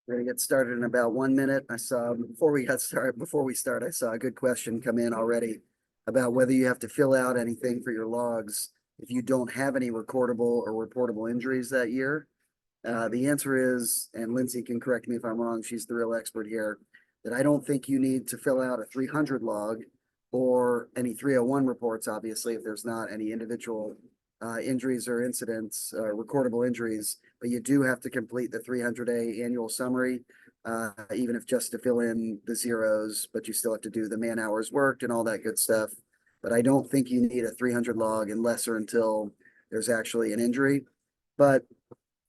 We're gonna get started in about 1 minute. I saw before we start, I saw a good question come in already about whether you have to fill out anything for your logs if you don't have any recordable or reportable injuries that year. The answer is, and Lindsay can correct me if I'm wrong, she's the real expert here, that I don't think you need to fill out a 300 log or any 301 reports, obviously, if there's not any individual injuries or incidents, recordable injuries, but you do have to complete the 300-day annual summary, even if just to fill in the zeros, but you still have to do the man hours worked and all that good stuff. But I don't think you need a 300 log unless or until there's actually an injury. But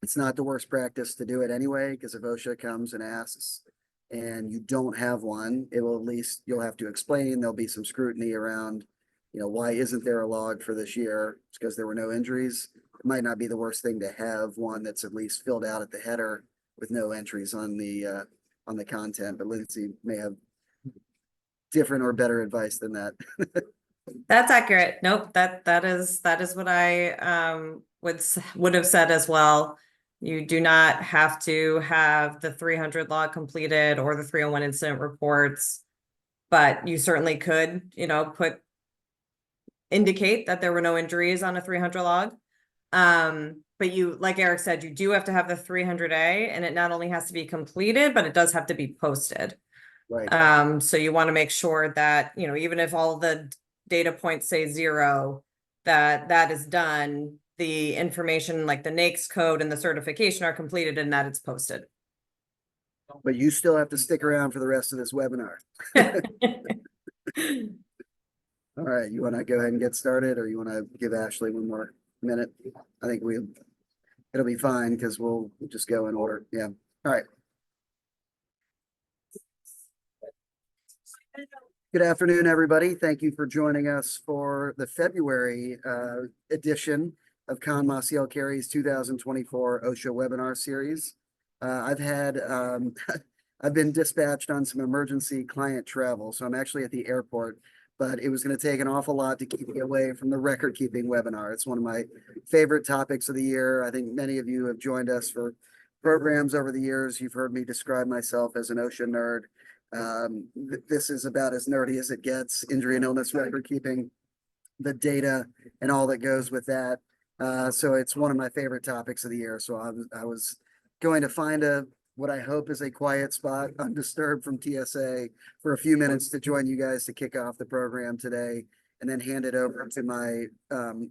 it's not the worst practice to do it anyway, because if OSHA comes and asks and you don't have one, it will at least, you'll have to explain, there'll be some scrutiny around, why isn't there a log for this year? It's because there were no injuries. It might not be the worst thing to have one that's at least filled out at the header with no entries on the content, but Lindsay may have different or better advice than that. That's accurate. Nope, that is what I would have said as well. You do not have to have the 300 log completed or the 301 incident reports, but you certainly could, indicate that there were no injuries on a 300 log. But you, like Eric said, you do have to have the 300A, and it not only has to be completed, but it does have to be posted. Right. So you want to make sure that, even if all the data points say 0, that is done. The information like the NAICS code and the certification are completed and that it's posted. But you still have to stick around for the rest of this webinar. All right, you want to go ahead and get started, or you want to give Ashley one more minute? I think it'll be fine because we'll just go in order. Yeah. All right. Good afternoon, everybody. Thank you for joining us for the February edition of Con Maciel Carey's 2024 OSHA webinar series. I've been dispatched on some emergency client travel, so I'm actually at the airport, but it was going to take an awful lot to keep me away from the record keeping webinar. It's one of my favorite topics of the year. I think many of you have joined us for programs over the years. You've heard me describe myself as an OSHA nerd. This is about as nerdy as it gets: injury and illness record keeping, the data and all that goes with that. So it's one of my favorite topics of the year. So I was going to find what I hope is a quiet spot, undisturbed from TSA, for a few minutes to join you guys to kick off the program today, and then hand it over to my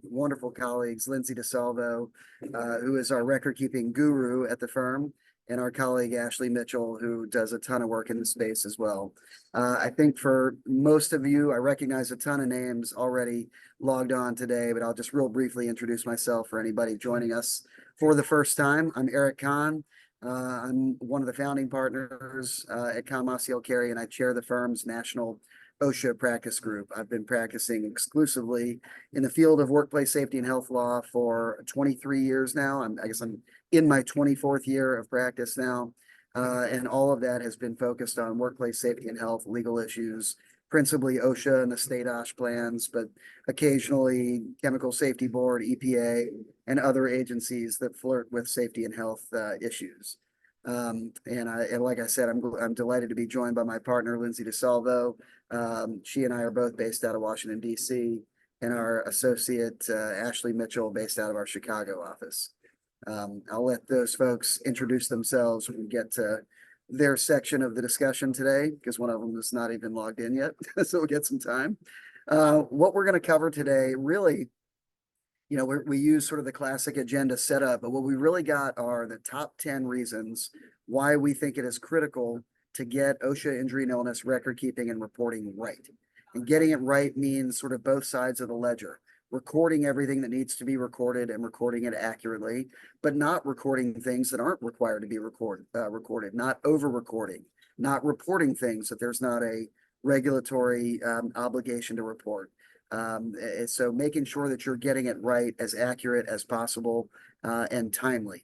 wonderful colleagues, Lindsay DeSalvo, who is our record keeping guru at the firm, and our colleague Ashley Mitchell, who does a ton of work in the space as well. I think for most of you, I recognize a ton of names already logged on today, but I'll just real briefly introduce myself for anybody joining us for the first time. I'm Eric Kahn. I'm one of the founding partners at Con Maciel Carey, and I chair the firm's national OSHA practice group. I've been practicing exclusively in the field of workplace safety and health law for 23 years now. I guess I'm in my 24th year of practice now. And all of that has been focused on workplace safety and health legal issues, principally OSHA and the state OSH plans, but occasionally Chemical Safety Board, EPA, and other agencies that flirt with safety and health issues. And like I said, I'm delighted to be joined by my partner, Lindsay DeSalvo. She and I are both based out of Washington, D.C., and our associate, Ashley Mitchell, based out of our Chicago office. I'll let those folks introduce themselves when we get to their section of the discussion today, because one of them is not even logged in yet, so we'll get some time. What we're going to cover today, really, we use sort of the classic agenda setup, but what we really got are the top 10 reasons why we think it is critical to get OSHA injury and illness record keeping and reporting right. And getting it right means sort of both sides of the ledger: recording everything that needs to be recorded and recording it accurately, but not recording things that aren't required to be recorded, not over recording, not reporting things that there's not a regulatory obligation to report. So making sure that you're getting it right, as accurate as possible, and timely.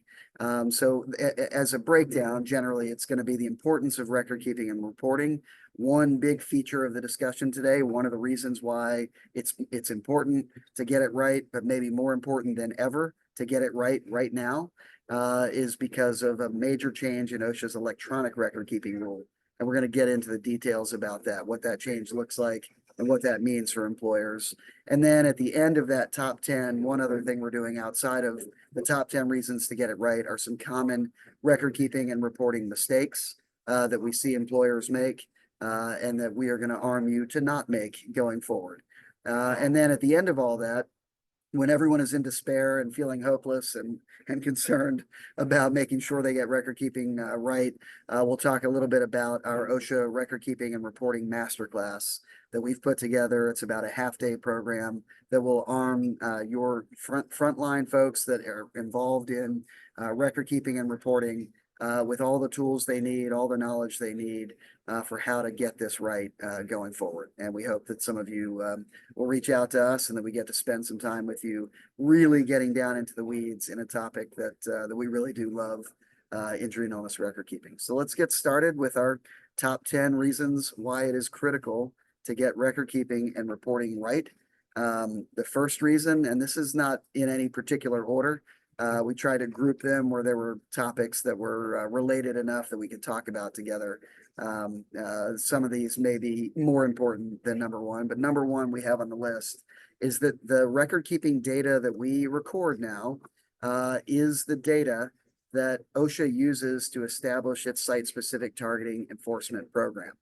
So as a breakdown, generally, it's going to be the importance of record keeping and reporting. One big feature of the discussion today, one of the reasons why it's important to get it right, but maybe more important than ever to get it right now is because of a major change in OSHA's electronic record keeping rule. And we're going to get into the details about that, what that change looks like and what that means for employers. And then at the end of that top 10, one other thing we're doing outside of the top 10 reasons to get it right are some common record keeping and reporting mistakes that we see employers make and that we are going to arm you to not make going forward. And then at the end of all that, when everyone is in despair and feeling hopeless and concerned about making sure they get record keeping right, we'll talk a little bit about our OSHA record keeping and reporting masterclass that we've put together. It's about a half-day program that will arm your frontline folks that are involved in record keeping and reporting with all the tools they need, all the knowledge they need for how to get this right going forward. And we hope that some of you will reach out to us and that we get to spend some time with you, really getting down into the weeds in a topic that we really do love, injury and illness record keeping. So let's get started with our top 10 reasons why it is critical to get record keeping and reporting right. The first reason, and this is not in any particular order, we tried to group them where there were topics that were related enough that we could talk about together. Some of these may be more important than number one, but number one we have on the list is that the record keeping data that we record now is the data that OSHA uses to establish its site-specific targeting enforcement program.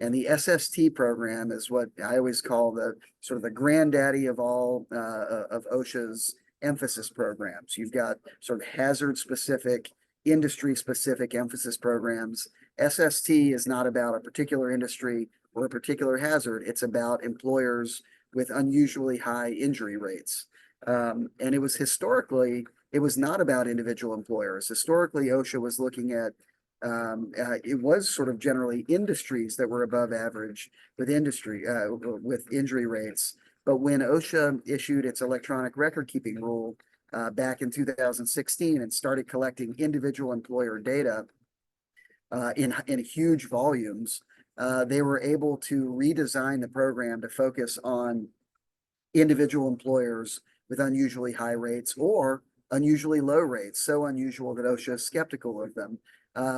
And the SST program is what I always call the sort of the granddaddy of all of OSHA's emphasis programs. You've got sort of hazard specific, industry specific emphasis programs. SST is not about a particular industry or a particular hazard. It's about employers with unusually high injury rates. And it was historically, it was not about individual employers. Historically, OSHA was looking at it was sort of generally industries that were above average with with injury rates. But when OSHA issued its electronic record keeping rule back in 2016 and started collecting individual employer data in huge volumes, they were able to redesign the program to focus on individual employers with unusually high rates or unusually low rates, so unusual that OSHA is skeptical of them,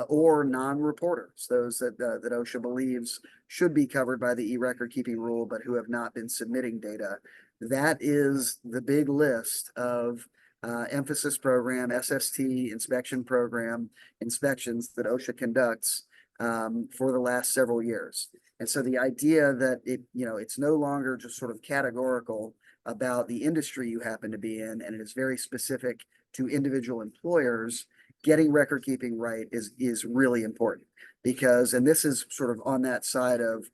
or non-reporters, those that OSHA believes should be covered by the e-record keeping rule, but who have not been submitting data. That is the big list of emphasis program, SST inspection program inspections that OSHA conducts for the last several years. And so the idea that it's no longer just sort of categorical about the industry you happen to be in, and it is very specific to individual employers, getting record keeping right is really important because, and this is sort of on that side of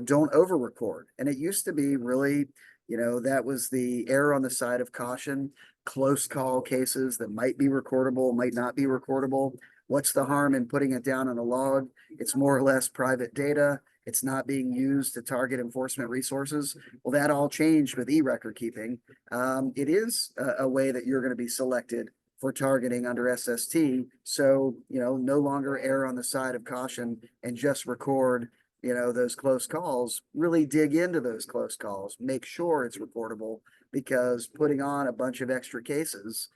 don't over record. And it used to be really, that was the error on the side of caution, close call cases that might be recordable, might not be recordable. What's the harm in putting it down on a log? It's more or less private data. It's not being used to target enforcement resources. Well, that all changed with e-record keeping. It is a way that you're going to be selected for targeting under SST. So, no longer err on the side of caution and just record, those close calls. Really dig into those close calls. Make sure it's reportable because putting on a bunch of extra cases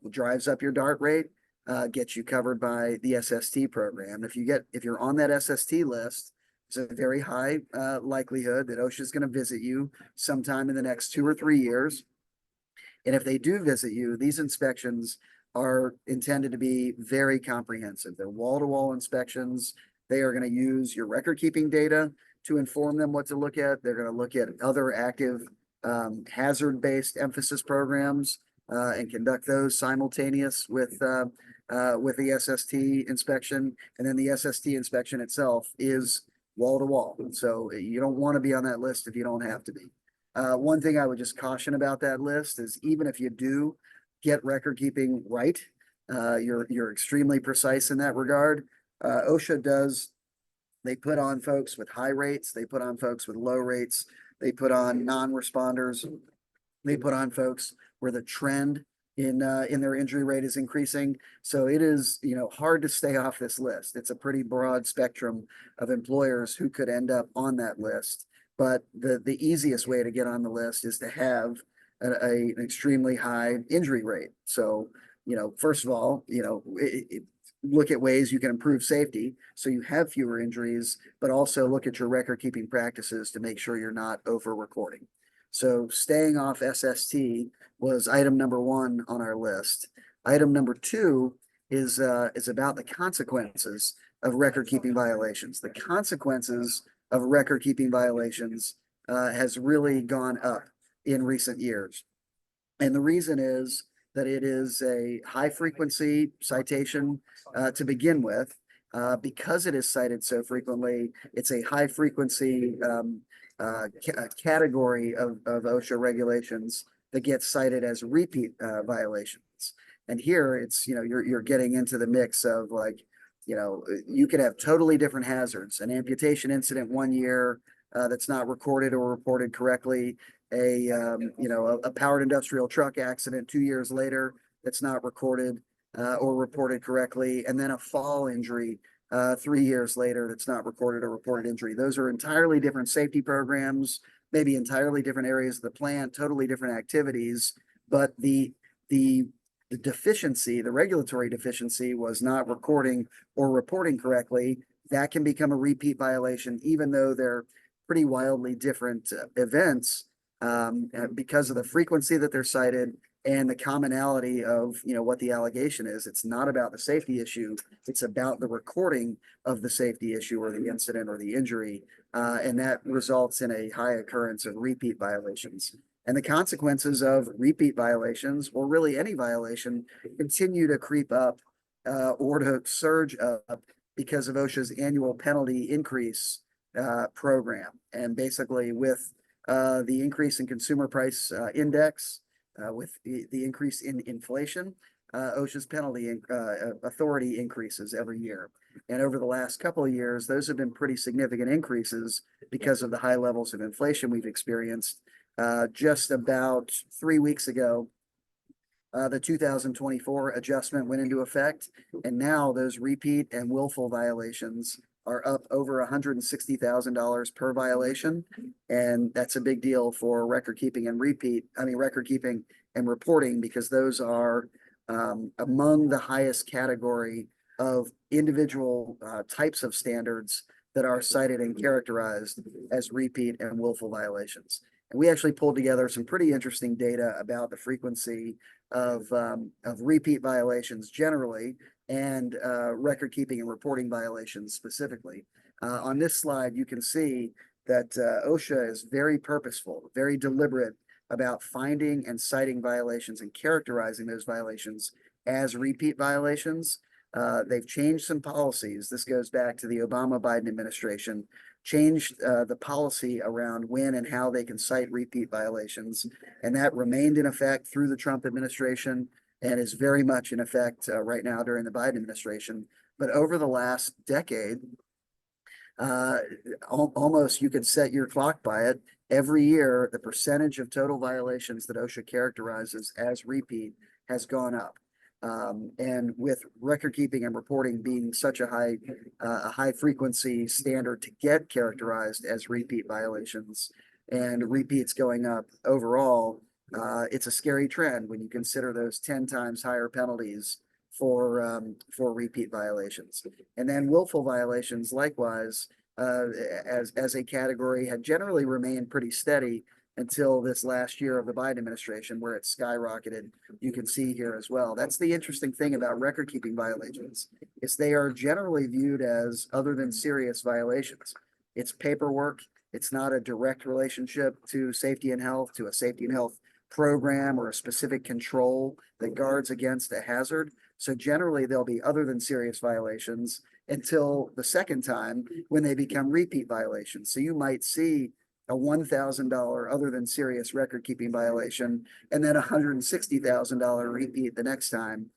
drives up your DART rate, gets you covered by the SST program. If you're on that SST list, it's a very high likelihood that OSHA is going to visit you sometime in the next 2 or 3 years. And if they do visit you, these inspections are intended to be very comprehensive. They're wall-to-wall inspections. They are going to use your record keeping data to inform them what to look at. They're going to look at other active hazard-based emphasis programs and conduct those simultaneous with the SST inspection. And then the SST inspection itself is wall to wall. So you don't want to be on that list if you don't have to be. One thing I would just caution about that list is even if you do get record keeping right, you're extremely precise in that regard. OSHA they put on folks with high rates, they put on folks with low rates, they put on non-responders, they put on folks where the trend in their injury rate is increasing. So it is, hard to stay off this list. It's a pretty broad spectrum of employers who could end up on that list. But the easiest way to get on the list is to have an extremely high injury rate. So, first of all, look at ways you can improve safety so you have fewer injuries, but also look at your record keeping practices to make sure you're not over recording. So staying off SST was item number 1 on our list. Item number 2 is about the consequences of record keeping violations. The consequences of record keeping violations has really gone up in recent years. And the reason is that it is a high frequency citation to begin with. Because it is cited so frequently, it's a high frequency category of OSHA regulations that gets cited as repeat violations. And here it's, you're getting into the mix of like, you could have totally different hazards, an amputation incident 1 year that's not recorded or reported correctly, a powered industrial truck accident 2 years later that's not recorded or reported correctly, and then a fall injury 3 years later that's not recorded or reported injury. Those are entirely different safety programs, maybe entirely different areas of the plant, totally different activities, but the deficiency, the regulatory deficiency was not recording or reporting correctly. That can become a repeat violation, even though they're pretty wildly different events because of the frequency that they're cited and the commonality of, what the allegation is. It's not about the safety issue. It's about the recording of the safety issue or the incident or the injury. And that results in a high occurrence of repeat violations. And the consequences of repeat violations, or really any violation, continue to creep up or to surge up because of OSHA's annual penalty increase program. And basically with the increase in consumer price index, with the increase in inflation, OSHA's penalty authority increases every year. And over the last couple of years, those have been pretty significant increases because of the high levels of inflation we've experienced. Just about 3 weeks ago, the 2024 adjustment went into effect, and now those repeat and willful violations are up over $160,000 per violation. And that's a big deal for record keeping and reporting, because those are among the highest category of individual types of standards that are cited and characterized as repeat and willful violations. And we actually pulled together some pretty interesting data about the frequency of repeat violations generally, and record keeping and reporting violations specifically. On this slide, you can see that OSHA is very purposeful, very deliberate about finding and citing violations and characterizing those violations as repeat violations. They've changed some policies. This goes back to the Obama-Biden administration, changed the policy around when and how they can cite repeat violations. And that remained in effect through the Trump administration and is very much in effect right now during the Biden administration. But over the last decade, almost you could set your clock by it. Every year, the percentage of total violations that OSHA characterizes as repeat has gone up. And with record keeping and reporting being such a high frequency standard to get characterized as repeat violations, and repeats going up overall, it's a scary trend when you consider those 10 times higher penalties for repeat violations. And then willful violations, likewise, as a category, had generally remained pretty steady until this last year of the Biden administration, where it skyrocketed. You can see here as well. That's the interesting thing about record keeping violations, is they are generally viewed as other than serious violations. It's paperwork. It's not a direct relationship to safety and health, to a safety and health program or a specific control that guards against a hazard. So generally they'll be other than serious violations until the second time when they become repeat violations. So you might see a $1,000 other than serious record keeping violation and then $160,000 repeat the next time,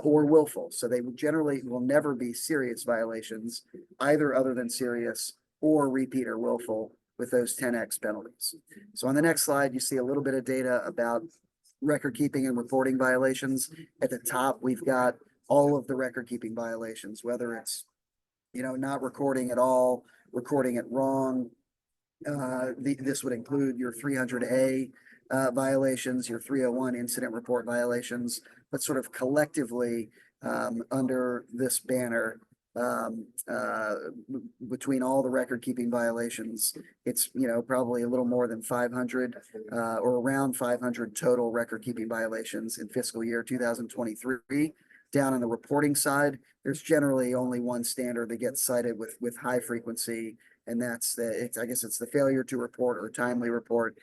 or willful. So they generally will never be serious violations, either other than serious or repeat or willful, with those 10x penalties. So on the next slide, you see a little bit of data about record keeping and reporting violations. At the top, we've got all of the record keeping violations, whether it's, not recording at all, recording it wrong. This would include your 300A violations, your 301 incident report violations, but sort of collectively under this banner, between all the record keeping violations, it's, probably a little more than 500 or around 500 total record keeping violations in fiscal year 2023. Down on the reporting side, there's generally only one standard that gets cited with high frequency, and that's I guess it's the failure to report or timely report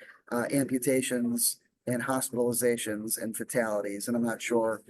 amputations and hospitalizations and fatalities. And I'm not sure,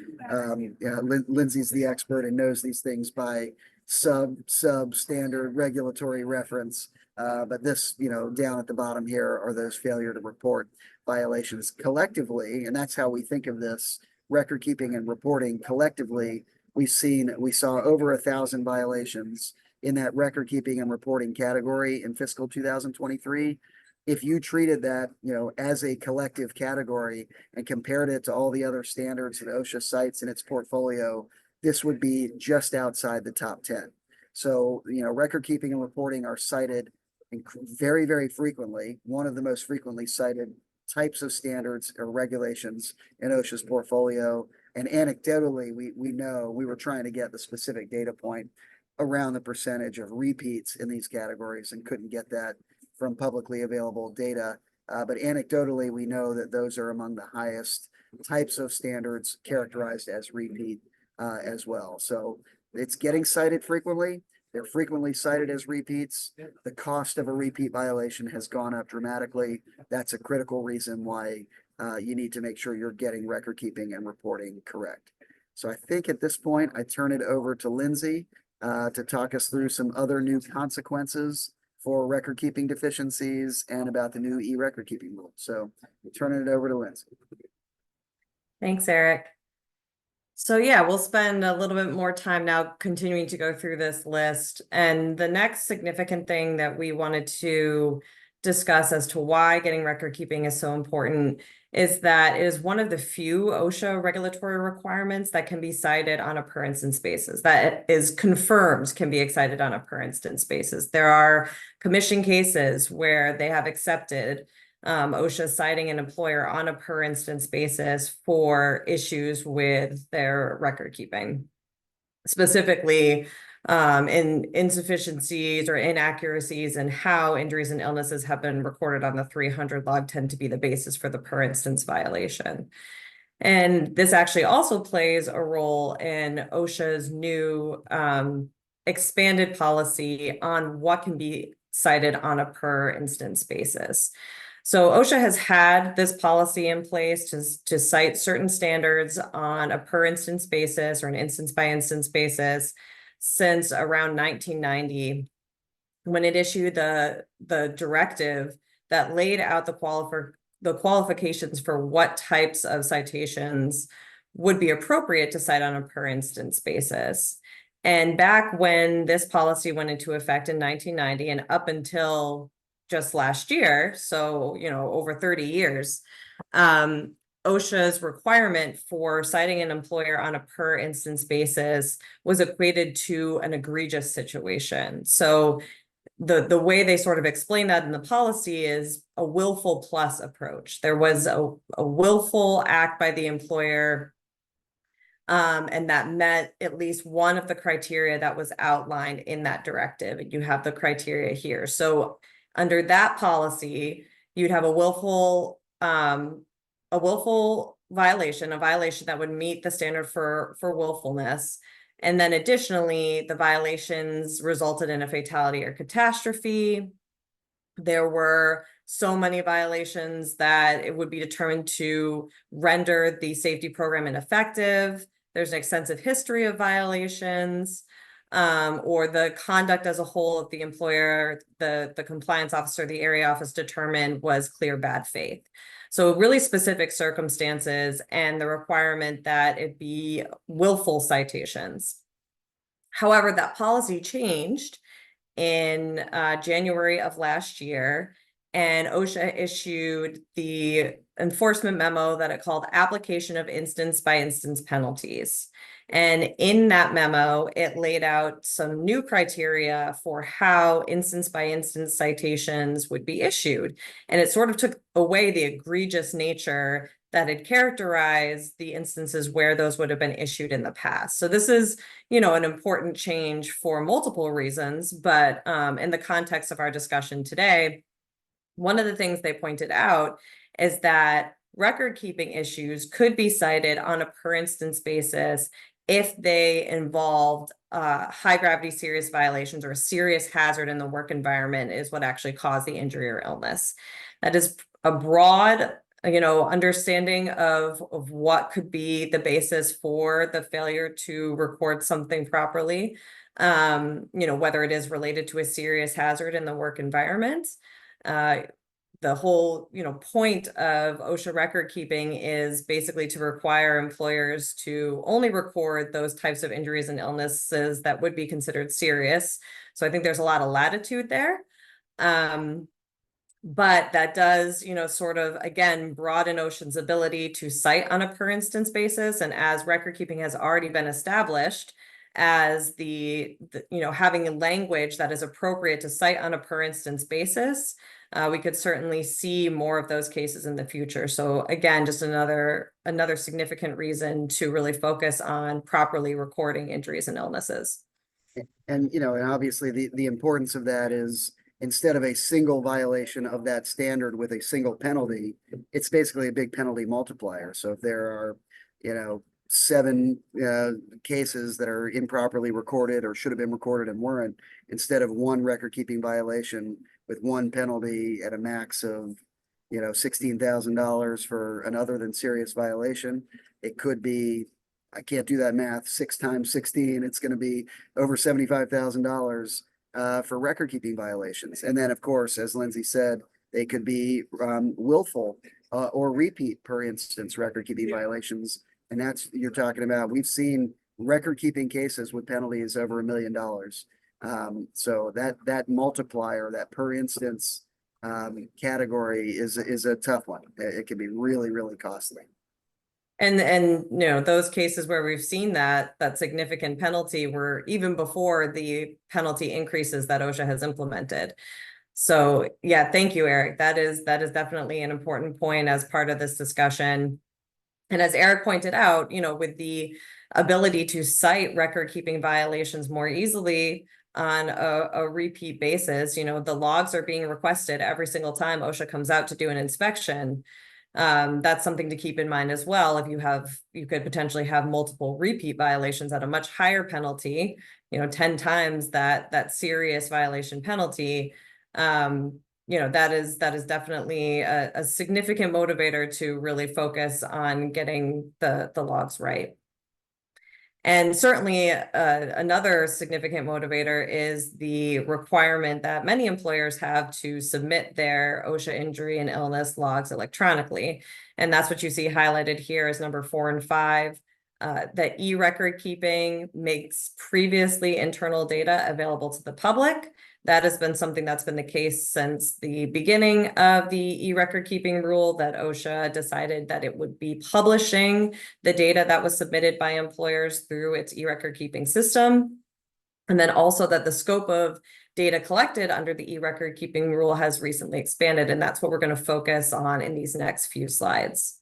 Lindsay's the expert and knows these things by substandard regulatory reference. But this, down at the bottom here are those failure to report violations collectively. And that's how we think of this record keeping and reporting collectively. We saw over 1,000 violations in that record keeping and reporting category in fiscal 2023. If you treated that, as a collective category and compared it to all the other standards that OSHA cites in its portfolio, this would be just outside the top 10. So, record keeping and reporting are cited very, very frequently. One of the most frequently cited types of standards or regulations in OSHA's portfolio. And anecdotally, we know we were trying to get the specific data point around the percentage of repeats in these categories and couldn't get that from publicly available data. But anecdotally, we know that those are among the highest types of standards characterized as repeat as well. So it's getting cited frequently. They're frequently cited as repeats. The cost of a repeat violation has gone up dramatically. That's a critical reason why you need to make sure you're getting record keeping and reporting correct. So I think at this point, I turn it over to Lindsay to talk us through some other new consequences for record keeping deficiencies and about the new e-record keeping rule. So turning it over to Lindsay. Thanks, Eric. So yeah, we'll spend a little bit more time now continuing to go through this list. And the next significant thing that we wanted to discuss as to why getting record keeping is so important is that it is one of the few OSHA regulatory requirements that can be cited on a per instance basis, that is confirmed can be cited on a per instance basis. There are commission cases where they have accepted OSHA citing an employer on a per instance basis for issues with their record keeping, specifically in insufficiencies or inaccuracies and how injuries and illnesses have been recorded on the 300 log tend to be the basis for the per instance violation. And this actually also plays a role in OSHA's new expanded policy on what can be cited on a per instance basis. So OSHA has had this policy in place to cite certain standards on a per instance basis or an instance by instance basis since around 1990, when it issued the directive that laid out the qualifications for what types of citations would be appropriate to cite on a per instance basis. And back when this policy went into effect in 1990 and up until just last year, so over 30 years, OSHA's requirement for citing an employer on a per instance basis was equated to an egregious situation. So the way they sort of explain that in the policy is a willful plus approach. There was a willful act by the employer, and that met at least one of the criteria that was outlined in that directive. You have the criteria here. So under that policy, you'd have a willful violation, a violation that would meet the standard for willfulness. And then additionally, the violations resulted in a fatality or catastrophe. There were so many violations that it would be determined to render the safety program ineffective. There's an extensive history of violations, or the conduct as a whole of the employer, the compliance officer, the area office determined was clear bad faith. So really specific circumstances and the requirement that it be willful citations. However, that policy changed in January of last year, and OSHA issued the enforcement memo that it called application of instance by instance penalties. And in that memo, it laid out some new criteria for how instance by instance citations would be issued. And it sort of took away the egregious nature that had characterized the instances where those would have been issued in the past. So this is, an important change for multiple reasons, but in the context of our discussion today, one of the things they pointed out is that record keeping issues could be cited on a per instance basis if they involved high gravity serious violations or a serious hazard in the work environment is what actually caused the injury or illness. That is a broad understanding of what could be the basis for the failure to record something properly, whether it is related to a serious hazard in the work environment. The whole, point of OSHA record keeping is basically to require employers to only record those types of injuries and illnesses that would be considered serious. So I think there's a lot of latitude there. But that does, sort of, again, broaden OSHA's ability to cite on a per instance basis. And as record keeping has already been established as the having a language that is appropriate to cite on a per instance basis, we could certainly see more of those cases in the future. So again, just another significant reason to really focus on properly recording injuries and illnesses. And, and obviously the importance of that is, instead of a single violation of that standard with a single penalty, it's basically a big penalty multiplier. So if there are, 7 cases that are improperly recorded or should have been recorded and weren't, instead of one record keeping violation with one penalty at a max of, $16,000 for an other than serious violation, it could be, I can't do that math, 6 times 16, it's going to be over $75,000 for record keeping violations. And then, of course, as Lindsay said, they could be willful or repeat per instance record keeping violations. And that's, you're talking about, we've seen record keeping cases with penalties over $1 million. So that multiplier, that per instance category is a tough one. It can be really, really costly. And those cases where we've seen that significant penalty were even before the penalty increases that OSHA has implemented. So yeah, thank you, Eric. That is definitely an important point as part of this discussion. And as Eric pointed out, with the ability to cite record keeping violations more easily on a repeat basis, the logs are being requested every single time OSHA comes out to do an inspection. That's something to keep in mind as well. If you could potentially have multiple repeat violations at a much higher penalty, 10 times that serious violation penalty. That is definitely a significant motivator to really focus on getting the logs right. And certainly another significant motivator is the requirement that many employers have to submit their OSHA injury and illness logs electronically. And that's what you see highlighted here as number 4 and 5. That e-record keeping makes previously internal data available to the public. That has been something that's been the case since the beginning of the e-record keeping rule, that OSHA decided that it would be publishing the data that was submitted by employers through its e-record keeping system. And then also that the scope of data collected under the e-record keeping rule has recently expanded. And that's what we're going to focus on in these next few slides.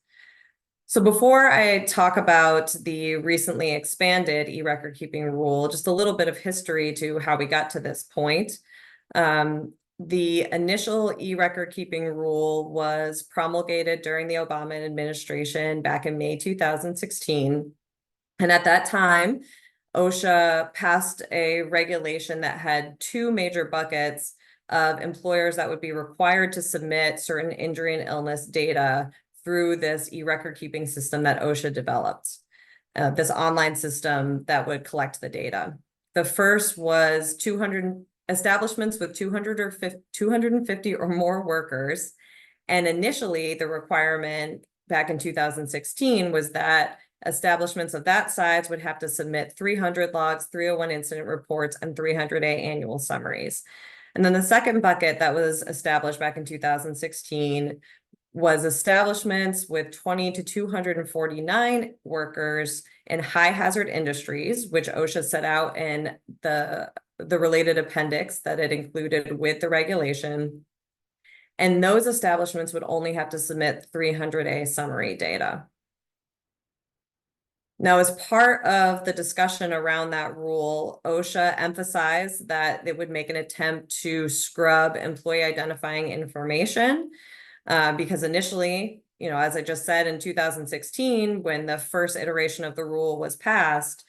So before I talk about the recently expanded e-record keeping rule, just a little bit of history to how we got to this point. The initial e-record keeping rule was promulgated during the Obama administration back in May 2016. And at that time, OSHA passed a regulation that had 2 major buckets of employers that would be required to submit certain injury and illness data through this e-record keeping system that OSHA developed, this online system that would collect the data. The first was 200 establishments with 250 or more workers. And initially, the requirement back in 2016 was that establishments of that size would have to submit 300 logs, 301 incident reports, and 300A annual summaries. And then the second bucket that was established back in 2016 was establishments with 20 to 249 workers in high hazard industries, which OSHA set out in the related appendix that it included with the regulation. And those establishments would only have to submit 300A summary data. Now, as part of the discussion around that rule, OSHA emphasized that it would make an attempt to scrub employee identifying information because initially, as I just said, in 2016, when the first iteration of the rule was passed,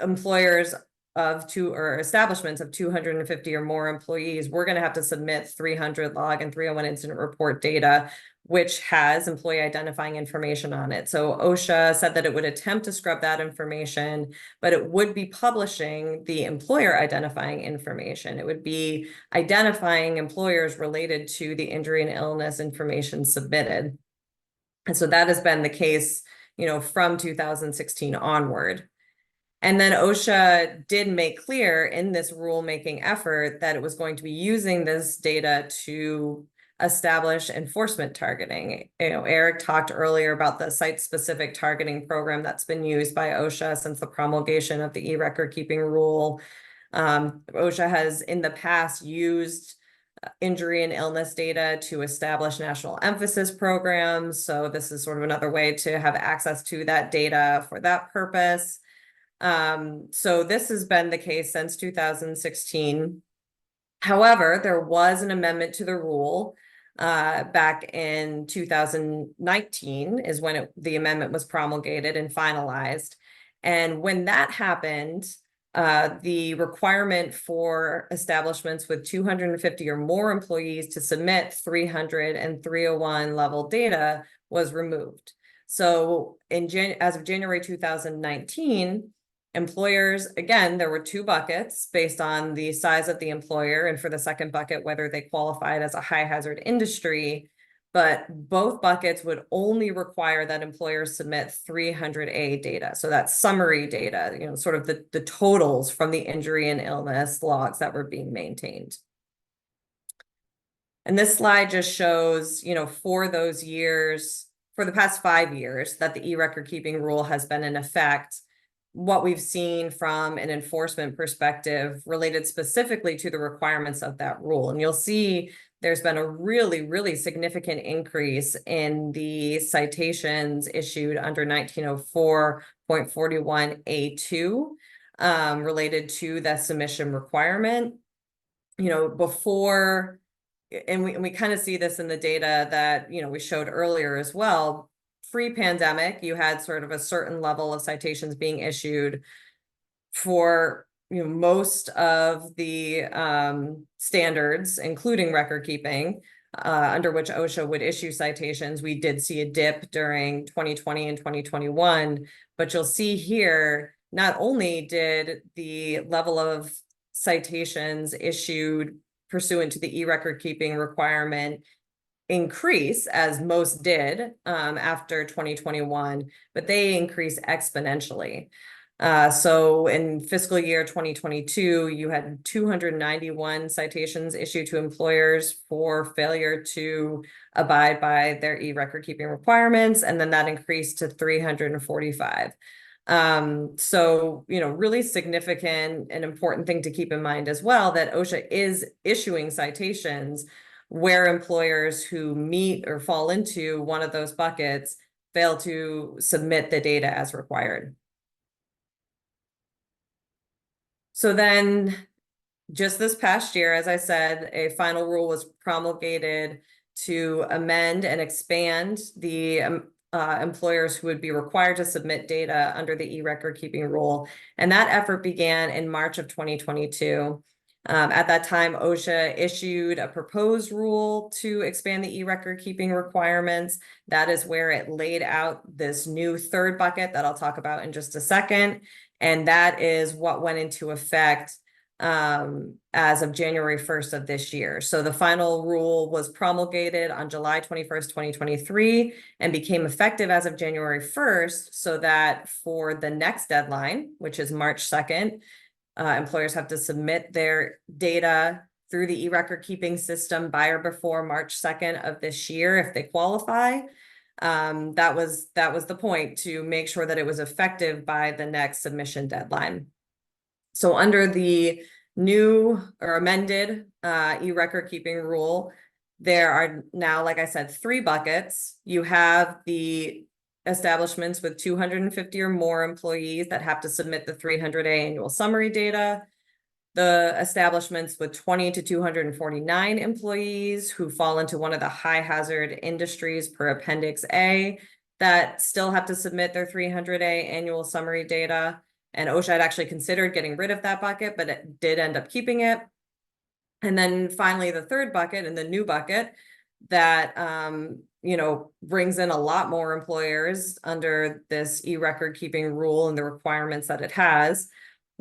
employers or establishments of 250 or more employees, we're going to have to submit 300 log and 301 incident report data, which has employee identifying information on it. So OSHA said that it would attempt to scrub that information, but it would be publishing the employer identifying information. It would be identifying employers related to the injury and illness information submitted. And so that has been the case, from 2016 onward. And then OSHA did make clear in this rulemaking effort that it was going to be using this data to establish enforcement targeting. Eric talked earlier about the site-specific targeting program that's been used by OSHA since the promulgation of the E-Recordkeeping Rule. OSHA has in the past used injury and illness data to establish national emphasis programs. So this is sort of another way to have access to that data for that purpose. So this has been the case since 2016. However, there was an amendment to the rule back in 2019 is when the amendment was promulgated and finalized. And when that happened, the requirement for establishments with 250 or more employees to submit 300 and 301 level data was removed. So as of January 2019, employers, again, there were two buckets based on the size of the employer, and for the second bucket, whether they qualified as a high hazard industry, but both buckets would only require that employers submit 300A data. So that's summary data, sort of the totals from the injury and illness logs that were being maintained. And this slide just shows, for those years, for the past 5 years that the E-Recordkeeping Rule has been in effect, what we've seen from an enforcement perspective related specifically to the requirements of that rule. And you'll see there's been a really, really significant increase in the citations issued under 1904.41A2 related to the submission requirement. Before, and we kind of see this in the data that, we showed earlier as well. Pre-pandemic, you had sort of a certain level of citations being issued for most of the standards, including record keeping, under which OSHA would issue citations. We did see a dip during 2020 and 2021, but you'll see here, not only did the level of citations issued pursuant to the e-record-keeping requirement increase, as most did after 2021, but they increase exponentially. So in fiscal year 2022, you had 291 citations issued to employers for failure to abide by their e-record keeping requirements, and then that increased to 345. So, really significant and important thing to keep in mind as well, that OSHA is issuing citations where employers who meet or fall into one of those buckets fail to submit the data as required. So then just this past year, as I said, a final rule was promulgated to amend and expand the employers who would be required to submit data under the e-record keeping rule. And that effort began in March of 2022. At that time, OSHA issued a proposed rule to expand the e-record keeping requirements. That is where it laid out this new third bucket that I'll talk about in just a second. And that is what went into effect as of January 1st of this year. So the final rule was promulgated on July 21st, 2023, and became effective as of January 1st, so that for the next deadline, which is March 2nd, employers have to submit their data through the e-record keeping system by or before March 2nd of this year if they qualify. That was the point, to make sure that it was effective by the next submission deadline. So under the new or amended e-record keeping rule, there are now, like I said, 3 buckets. You have the establishments with 250 or more employees that have to submit the 300A annual summary data. The establishments with 20 to 249 employees who fall into one of the high hazard industries per Appendix A that still have to submit their 300A annual summary data. And OSHA had actually considered getting rid of that bucket, but it did end up keeping it. And then finally, the third bucket, and the new bucket that, brings in a lot more employers under this e-record keeping rule and the requirements that it has.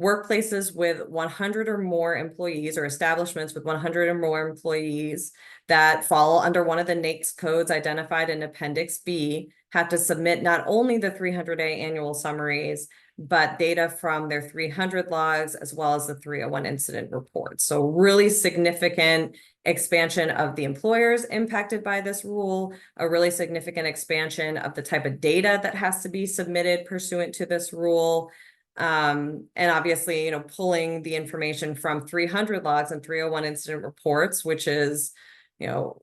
Workplaces with 100 or more employees, or establishments with 100 or more employees that fall under one of the NAICS codes identified in Appendix B have to submit not only the 300A annual summaries, but data from their 300 logs as well as the 301 incident reports. So really significant expansion of the employers impacted by this rule, a really significant expansion of the type of data that has to be submitted pursuant to this rule. And obviously, pulling the information from 300 logs and 301 incident reports, which is,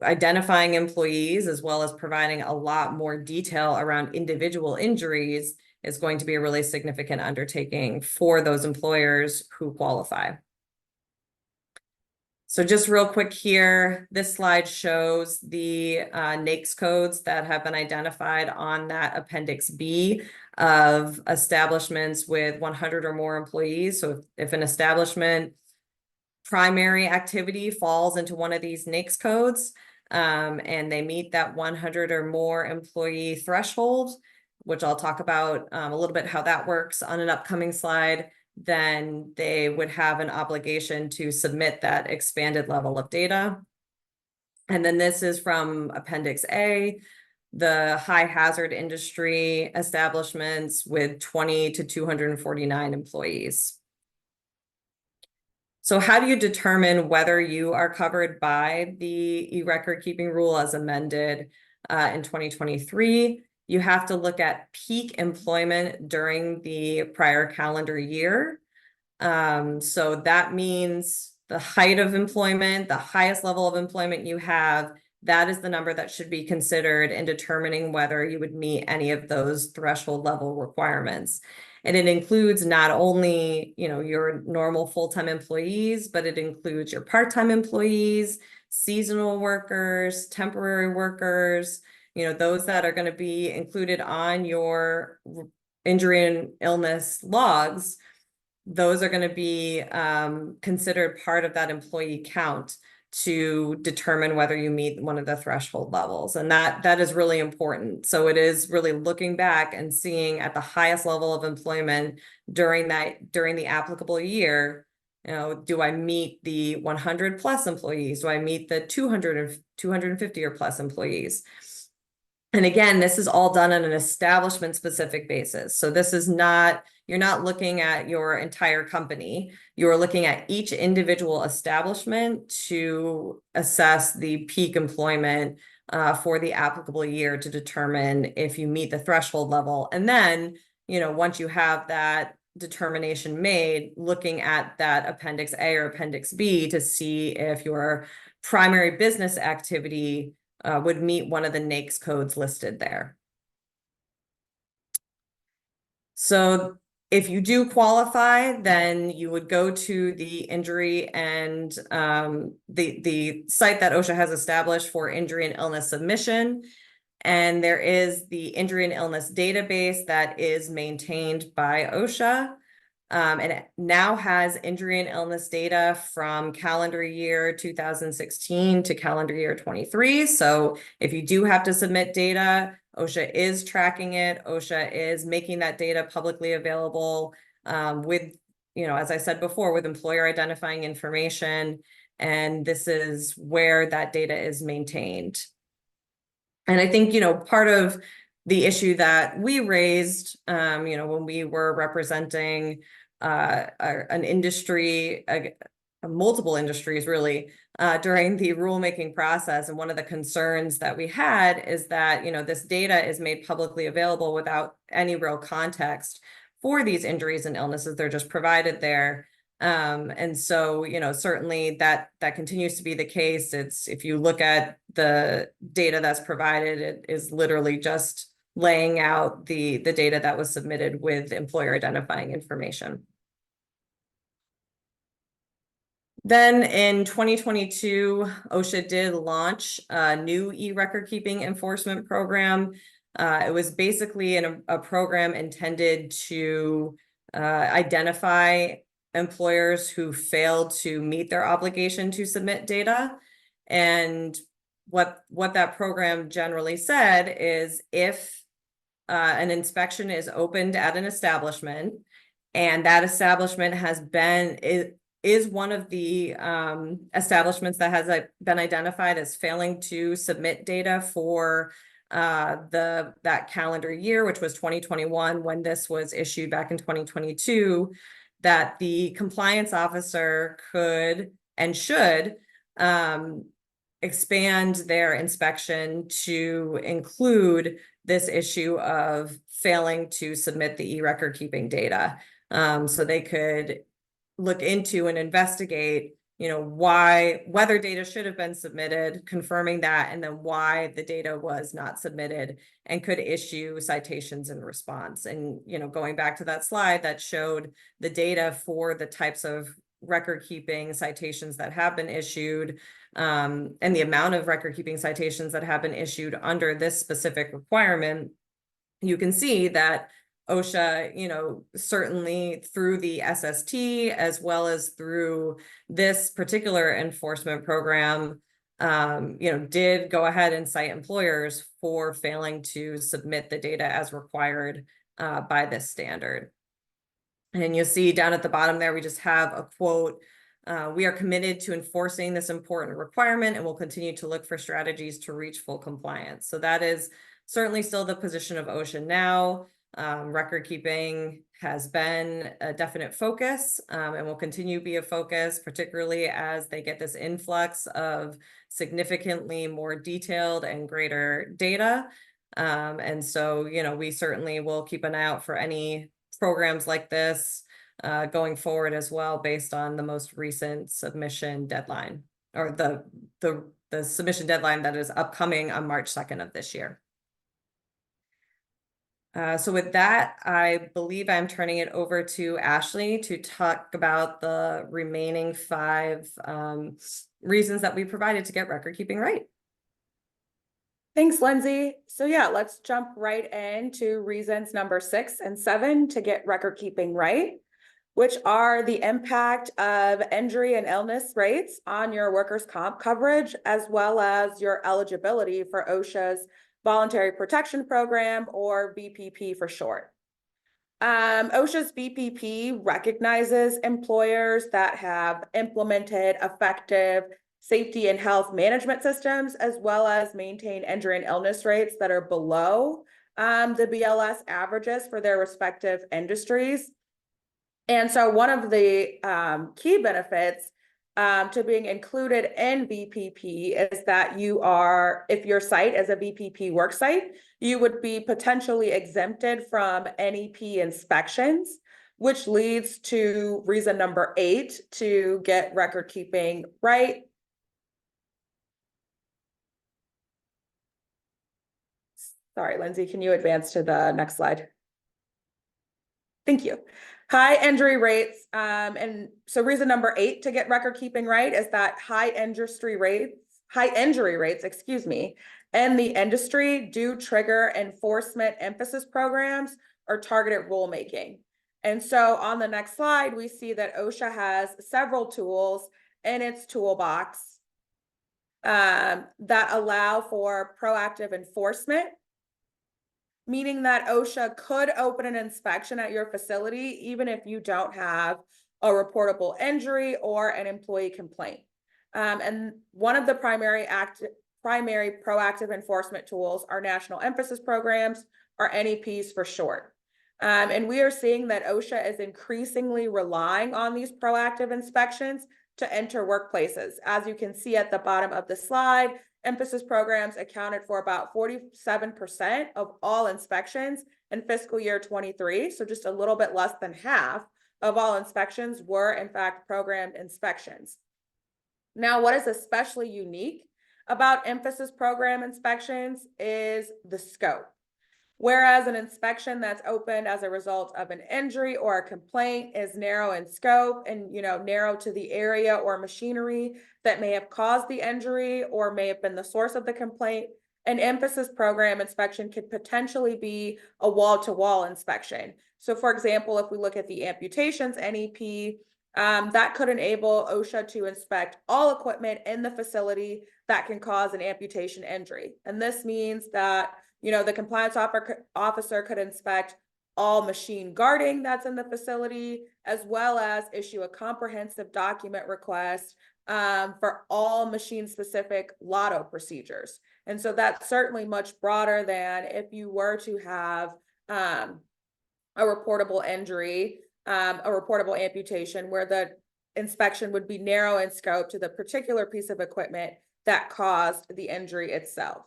identifying employees as well as providing a lot more detail around individual injuries, is going to be a really significant undertaking for those employers who qualify. So just real quick here, this slide shows the NAICS codes that have been identified on that Appendix B of establishments with 100 or more employees. So if an establishment primary activity falls into one of these NAICS codes, and they meet that 100 or more employee threshold, which I'll talk about a little bit how that works on an upcoming slide, then they would have an obligation to submit that expanded level of data. And then this is from Appendix A, the high hazard industry establishments with 20 to 249 employees. So how do you determine whether you are covered by the e-record keeping rule as amended in 2023? You have to look at peak employment during the prior calendar year. So that means the height of employment, the highest level of employment you have, that is the number that should be considered in determining whether you would meet any of those threshold level requirements. And it includes not only, your normal full-time employees, but it includes your part-time employees, seasonal workers, temporary workers, those that are going to be included on your injury and illness logs. Those are going to be considered part of that employee count to determine whether you meet one of the threshold levels. And that is really important. So it is really looking back and seeing at the highest level of employment during the applicable year, do I meet the 100 plus employees? Do I meet the 250 or plus employees? And again, this is all done on an establishment specific basis. So this is not, you're not looking at your entire company. You're looking at each individual establishment to assess the peak employment for the applicable year to determine if you meet the threshold level. And then, once you have that determination made, looking at that Appendix A or Appendix B to see if your primary business activity would meet one of the NAICS codes listed there. So if you do qualify, then you would go to the injury and the site that OSHA has established for injury and illness submission. And there is the injury and illness database that is maintained by OSHA. And it now has injury and illness data from calendar year 2016 to calendar year 23. So if you do have to submit data, OSHA is tracking it. OSHA is making that data publicly available with, as I said before, with employer identifying information. And this is where that data is maintained. And I think, part of the issue that we raised, when we were representing an industry multiple industries really during the rulemaking process. And one of the concerns that we had is that, this data is made publicly available without any real context for these injuries and illnesses. They're just provided there. And so, certainly that continues to be the case. If you look at the data that's provided, it is literally just laying out the data that was submitted with employer identifying information. Then in 2022, OSHA did launch a new e-record keeping enforcement program. It was basically a program intended to identify employers who failed to meet their obligation to submit data. And what that program generally said is if an inspection is opened at an establishment and that establishment is one of the establishments that has been identified as failing to submit data for that calendar year, which was 2021, when this was issued back in 2022, that the compliance officer could and should expand their inspection to include this issue of failing to submit the e-record keeping data. So they could look into and investigate, whether data should have been submitted, confirming that, and then why the data was not submitted, and could issue citations in response. And, going back to that slide that showed the data for the types of record keeping citations that have been issued, and the amount of record keeping citations that have been issued under this specific requirement, you can see that OSHA, certainly through the SST, as well as through this particular enforcement program, did go ahead and cite employers for failing to submit the data as required by this standard. And you'll see down at the bottom there, we just have a quote. We are committed to enforcing this important requirement and will continue to look for strategies to reach full compliance. So that is certainly still the position of OSHA now. Record keeping has been a definite focus and will continue to be a focus, particularly as they get this influx of significantly more detailed and greater data. And so, we certainly will keep an eye out for any programs like this going forward as well, based on the most recent submission deadline, or the submission deadline that is upcoming on March 2nd of this year. So with that, I believe I'm turning it over to Ashley to talk about the remaining 5 reasons that we provided to get record keeping right. Thanks, Lindsay. So yeah, let's jump right into reasons number 6 and 7 to get record keeping right, which are the impact of injury and illness rates on your workers' comp coverage, as well as your eligibility for OSHA's Voluntary Protection Program, or VPP for short. OSHA's VPP recognizes employers that have implemented effective safety and health management systems, as well as maintain injury and illness rates that are below the BLS averages for their respective industries. And so one of the key benefits to being included in VPP is that if your site is a VPP work site, you would be potentially exempted from NEP inspections, which leads to reason number 8 to get record keeping right. Sorry, Lindsay, can you advance to the next slide? Thank you. High injury rates. And so reason number 8 to get record keeping right is that high injury rates, excuse me, in the industry do trigger enforcement emphasis programs or targeted rulemaking. And so on the next slide, we see that OSHA has several tools in its toolbox that allow for proactive enforcement, meaning that OSHA could open an inspection at your facility even if you don't have a reportable injury or an employee complaint. And one of the primary proactive enforcement tools are national emphasis programs, or NEPs for short. And we are seeing that OSHA is increasingly relying on these proactive inspections to enter workplaces. As you can see at the bottom of the slide, emphasis programs accounted for about 47% of all inspections in fiscal year 23. So just a little bit less than half of all inspections were in fact programmed inspections. Now, what is especially unique about emphasis program inspections is the scope. Whereas an inspection that's opened as a result of an injury or a complaint is narrow in scope and, narrow to the area or machinery that may have caused the injury or may have been the source of the complaint, an emphasis program inspection could potentially be a wall-to-wall inspection. So for example, if we look at the amputations NEP, that could enable OSHA to inspect all equipment in the facility that can cause an amputation injury. And this means that the compliance officer could inspect all machine guarding that's in the facility, as well as issue a comprehensive document request for all machine-specific lotto procedures. And so that's certainly much broader than if you were to have a reportable injury, a reportable amputation, where the inspection would be narrow in scope to the particular piece of equipment that caused the injury itself.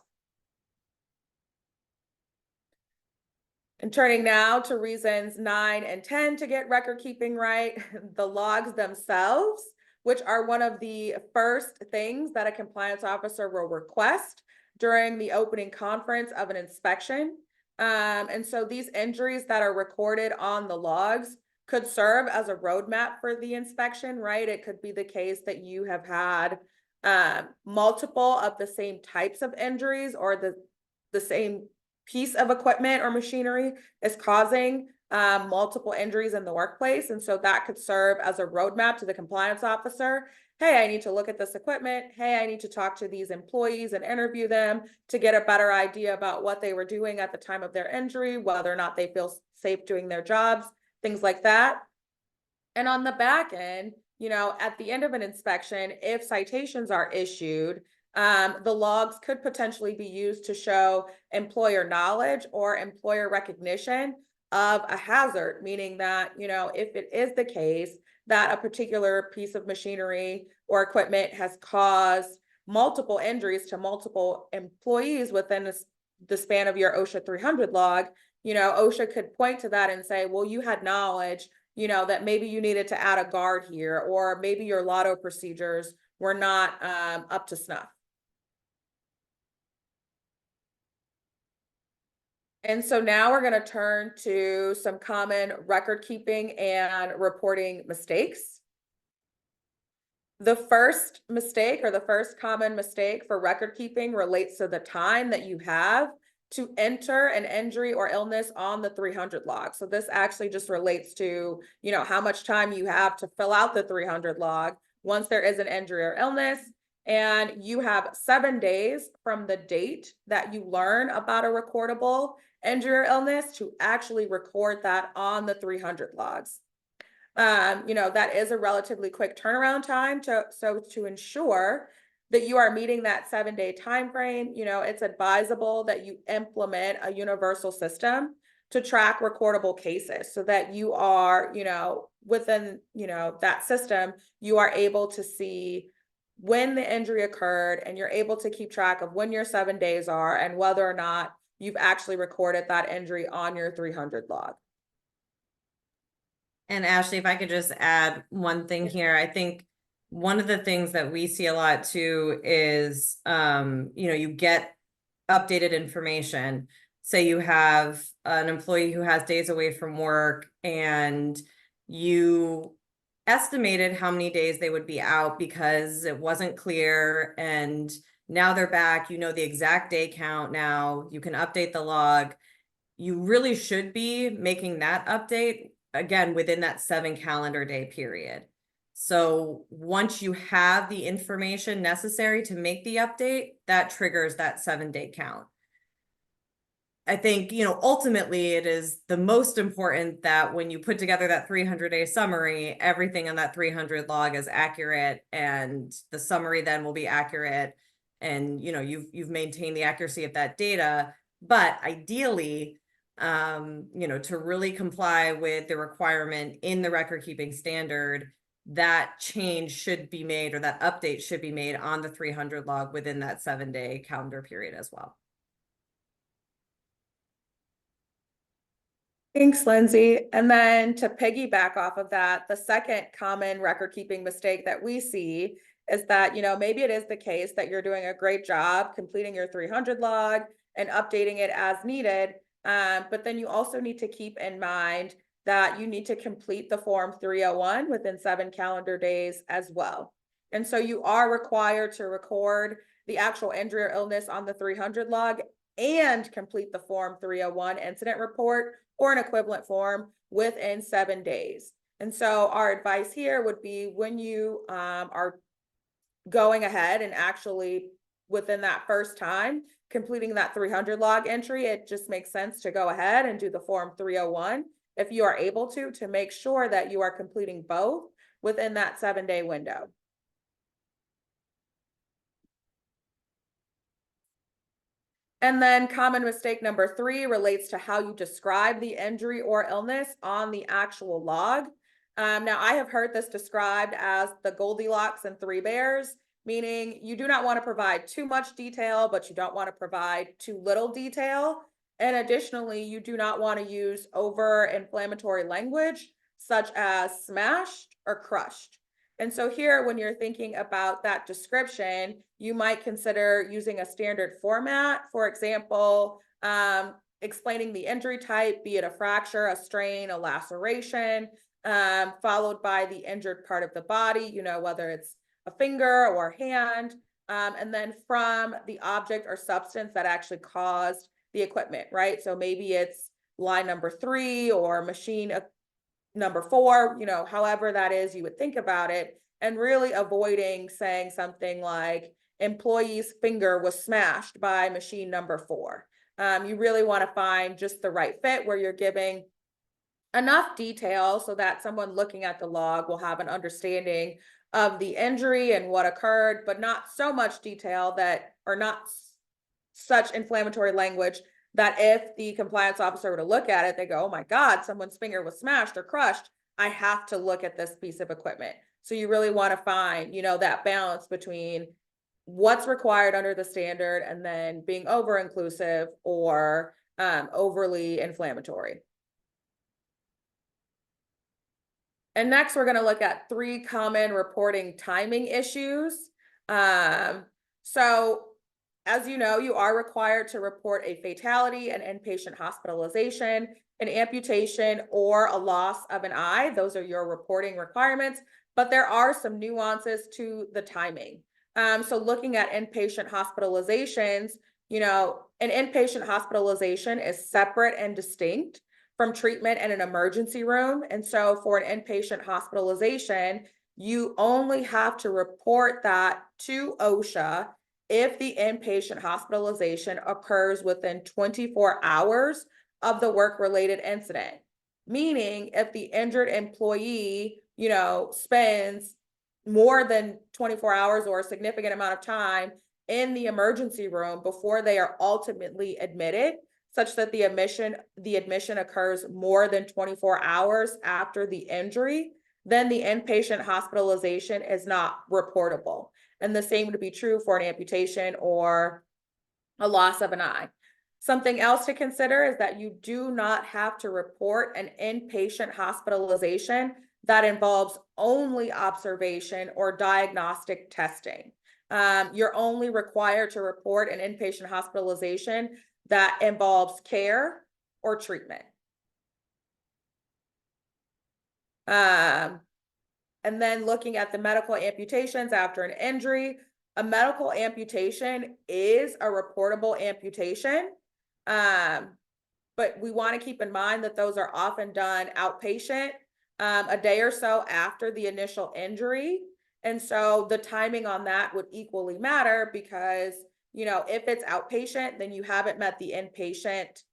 And turning now to reasons 9 and 10 to get record keeping right, the logs themselves, which are one of the first things that a compliance officer will request during the opening conference of an inspection. And so these injuries that are recorded on the logs could serve as a roadmap for the inspection, right? It could be the case that you have had multiple of the same types of injuries, or the same piece of equipment or machinery is causing multiple injuries in the workplace. And so that could serve as a roadmap to the compliance officer. Hey, I need to look at this equipment. Hey, I need to talk to these employees and interview them to get a better idea about what they were doing at the time of their injury, whether or not they feel safe doing their jobs, things like that. And on the back end, at the end of an inspection, if citations are issued, the logs could potentially be used to show employer knowledge or employer recognition of a hazard, meaning that, if it is the case that a particular piece of machinery or equipment has caused multiple injuries to multiple employees within the span of your OSHA 300 log, OSHA could point to that and say, well, you had knowledge, that maybe you needed to add a guard here, or maybe your lotto procedures were not up to snuff. And so now we're going to turn to some common record keeping and reporting mistakes. The first mistake, or the first common mistake for record keeping, relates to the time that you have to enter an injury or illness on the 300 log. So this actually just relates to, how much time you have to fill out the 300 log once there is an injury or illness. And you have 7 days from the date that you learn about a recordable injury or illness to actually record that on the 300 logs. That is a relatively quick turnaround time to ensure that you are meeting that 7-day time frame. It's advisable that you implement a universal system to track recordable cases so that you are, within, that system, you are able to see when the injury occurred, and you're able to keep track of when your 7 days are and whether or not you've actually recorded that injury on your 300 log. And Ashley, if I could just add one thing here, I think one of the things that we see a lot too is, you get updated information. Say you have an employee who has days away from work, and you estimated how many days they would be out because it wasn't clear, and now they're back. The exact day count now. You can update the log. You really should be making that update again within that 7 calendar day period. So once you have the information necessary to make the update, that triggers that 7-day count. I think, ultimately it is the most important that when you put together that 300-day summary, everything on that 300 log is accurate, and the summary then will be accurate, and, you've maintained the accuracy of that data. But ideally, to really comply with the requirement in the record keeping standard, that change should be made, or that update should be made on the 300 log within that 7-day calendar period as well. Thanks, Lindsay. And then to piggyback off of that, the second common record keeping mistake that we see is that, maybe it is the case that you're doing a great job completing your 300 log and updating it as needed. But then you also need to keep in mind that you need to complete the Form 301 within 7 calendar days as well. And so you are required to record the actual injury or illness on the 300 log and complete the Form 301 incident report or an equivalent form within 7 days. And so our advice here would be, when you are going ahead and actually within that first time completing that 300 log entry, it just makes sense to go ahead and do the Form 301 if you are able to make sure that you are completing both within that 7-day window. And then common mistake number 3 relates to how you describe the injury or illness on the actual log. Now, I have heard this described as the Goldilocks and 3 bears, meaning you do not want to provide too much detail, but you don't want to provide too little detail. And additionally, you do not want to use over-inflammatory language, such as smashed or crushed. And so here, when you're thinking about that description, you might consider using a standard format. For example, explaining the injury type, be it a fracture, a strain, a laceration, followed by the injured part of the body, whether it's a finger or hand, and then from the object or substance that actually caused the equipment, right? So maybe it's line number 3 or machine number 4, however that is, you would think about it, and really avoiding saying something like employee's finger was smashed by machine number 4. You really want to find just the right fit where you're giving enough detail so that someone looking at the log will have an understanding of the injury and what occurred, but not so much detail that, or not such inflammatory language that if the compliance officer were to look at it, they go, oh my God, someone's finger was smashed or crushed. I have to look at this piece of equipment. So you really want to find, that balance between what's required under the standard and then being over-inclusive or overly inflammatory. And next, we're going to look at 3 common reporting timing issues. So as you know, you are required to report a fatality, an inpatient hospitalization, an amputation, or a loss of an eye. Those are your reporting requirements, but there are some nuances to the timing. So looking at inpatient hospitalizations, an inpatient hospitalization is separate and distinct from treatment in an emergency room. And so for an inpatient hospitalization, you only have to report that to OSHA if the inpatient hospitalization occurs within 24 hours of the work-related incident. Meaning, if the injured employee, spends more than 24 hours or a significant amount of time in the emergency room before they are ultimately admitted, such that the admission occurs more than 24 hours after the injury, then the inpatient hospitalization is not reportable. And the same would be true for an amputation or a loss of an eye. Something else to consider is that you do not have to report an inpatient hospitalization that involves only observation or diagnostic testing. You're only required to report an inpatient hospitalization that involves care or treatment. And then looking at the medical amputations after an injury, a medical amputation is a reportable amputation. But we want to keep in mind that those are often done outpatient, a day or so after the initial injury. And so the timing on that would equally matter because, if it's outpatient, then you haven't met the inpatient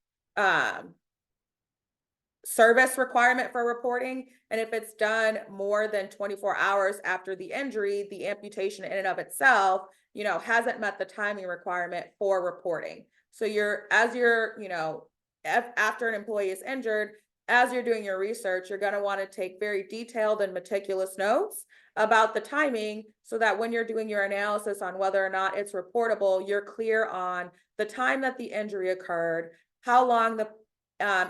service requirement for reporting. And if it's done more than 24 hours after the injury, the amputation in and of itself, hasn't met the timing requirement for reporting. So after an employee is injured, as you're doing your research, you're going to want to take very detailed and meticulous notes about the timing so that when you're doing your analysis on whether or not it's reportable, you're clear on the time that the injury occurred, how long the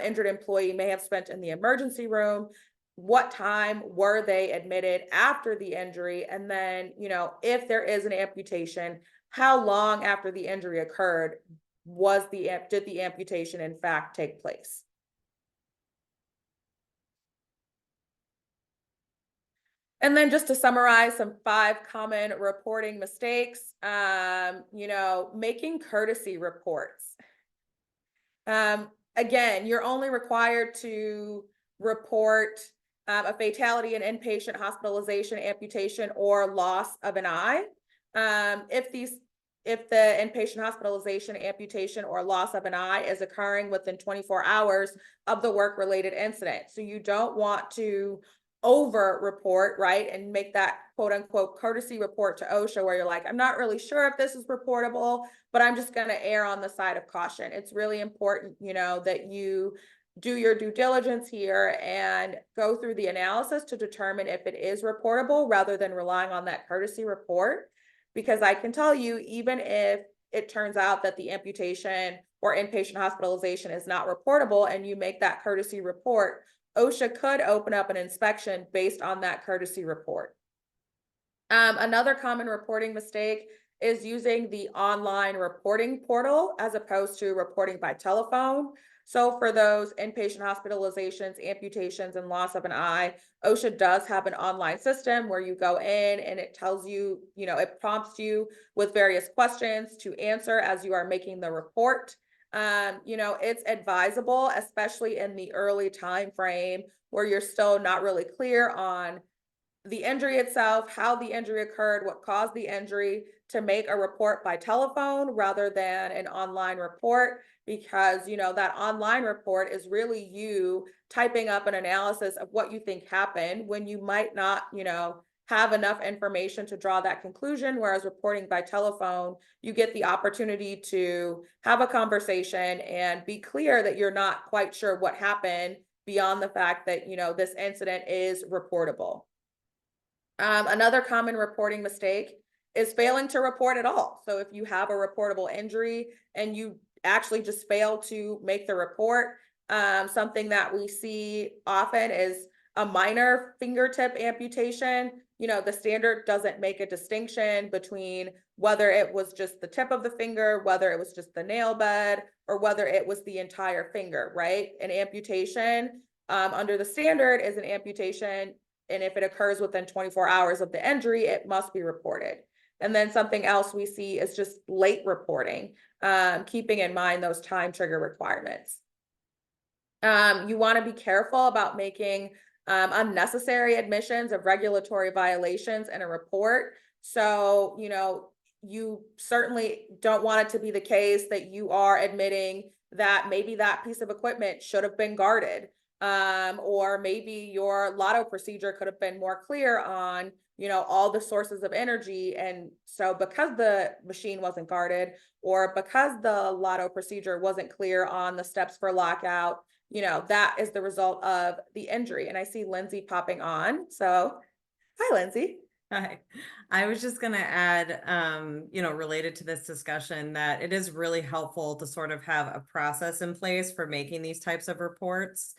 injured employee may have spent in the emergency room, what time were they admitted after the injury, and then, you know, if there is an amputation, how long after the injury occurred did the amputation in fact take place? And then just to summarize some 5 common reporting mistakes, you know, making courtesy reports. Again, you're only required to report a fatality, an inpatient hospitalization, amputation, or loss of an eye. If the inpatient hospitalization, amputation, or loss of an eye is occurring within 24 hours of the work-related incident. So you don't want to over-report, right, and make that quote-unquote courtesy report to OSHA where you're like, I'm not really sure if this is reportable, but I'm just going to err on the side of caution. It's really important, you know, that you do your due diligence here and go through the analysis to determine if it is reportable rather than relying on that courtesy report. Because I can tell you, even if it turns out that the amputation or inpatient hospitalization is not reportable and you make that courtesy report, OSHA could open up an inspection based on that courtesy report. Another common reporting mistake is using the online reporting portal as opposed to reporting by telephone. So for those inpatient hospitalizations, amputations, and loss of an eye, OSHA does have an online system where you go in and it tells you, you know, it prompts you with various questions to answer as you are making the report. You know, it's advisable, especially in the early time frame where you're still not really clear on the injury itself, how the injury occurred, what caused the injury, to make a report by telephone rather than an online report, because, you know, that online report is really you typing up an analysis of what you think happened when you might not, you know, have enough information to draw that conclusion. Whereas reporting by telephone, you get the opportunity to have a conversation and be clear that you're not quite sure what happened beyond the fact that, you know, this incident is reportable. Another common reporting mistake is failing to report at all. So if you have a reportable injury and you actually just fail to make the report, something that we see often is a minor fingertip amputation. You know, the standard doesn't make a distinction between whether it was just the tip of the finger, whether it was just the nail bed, or whether it was the entire finger, right? An amputation under the standard is an amputation, and if it occurs within 24 hours of the injury, it must be reported. And then something else we see is just late reporting, keeping in mind those time trigger requirements. You want to be careful about making unnecessary admissions of regulatory violations in a report. So, you know, you certainly don't want it to be the case that you are admitting that maybe that piece of equipment should have been guarded. Or maybe your lotto procedure could have been more clear on, you know, all the sources of energy. And so because the machine wasn't guarded, or because the lotto procedure wasn't clear on the steps for lockout, you know, that is the result of the injury. And I see Lindsay popping on. So hi, Lindsay. Hi. I was just going to add, you know, related to this discussion, that it is really helpful to sort of have a process in place for making these types of reports,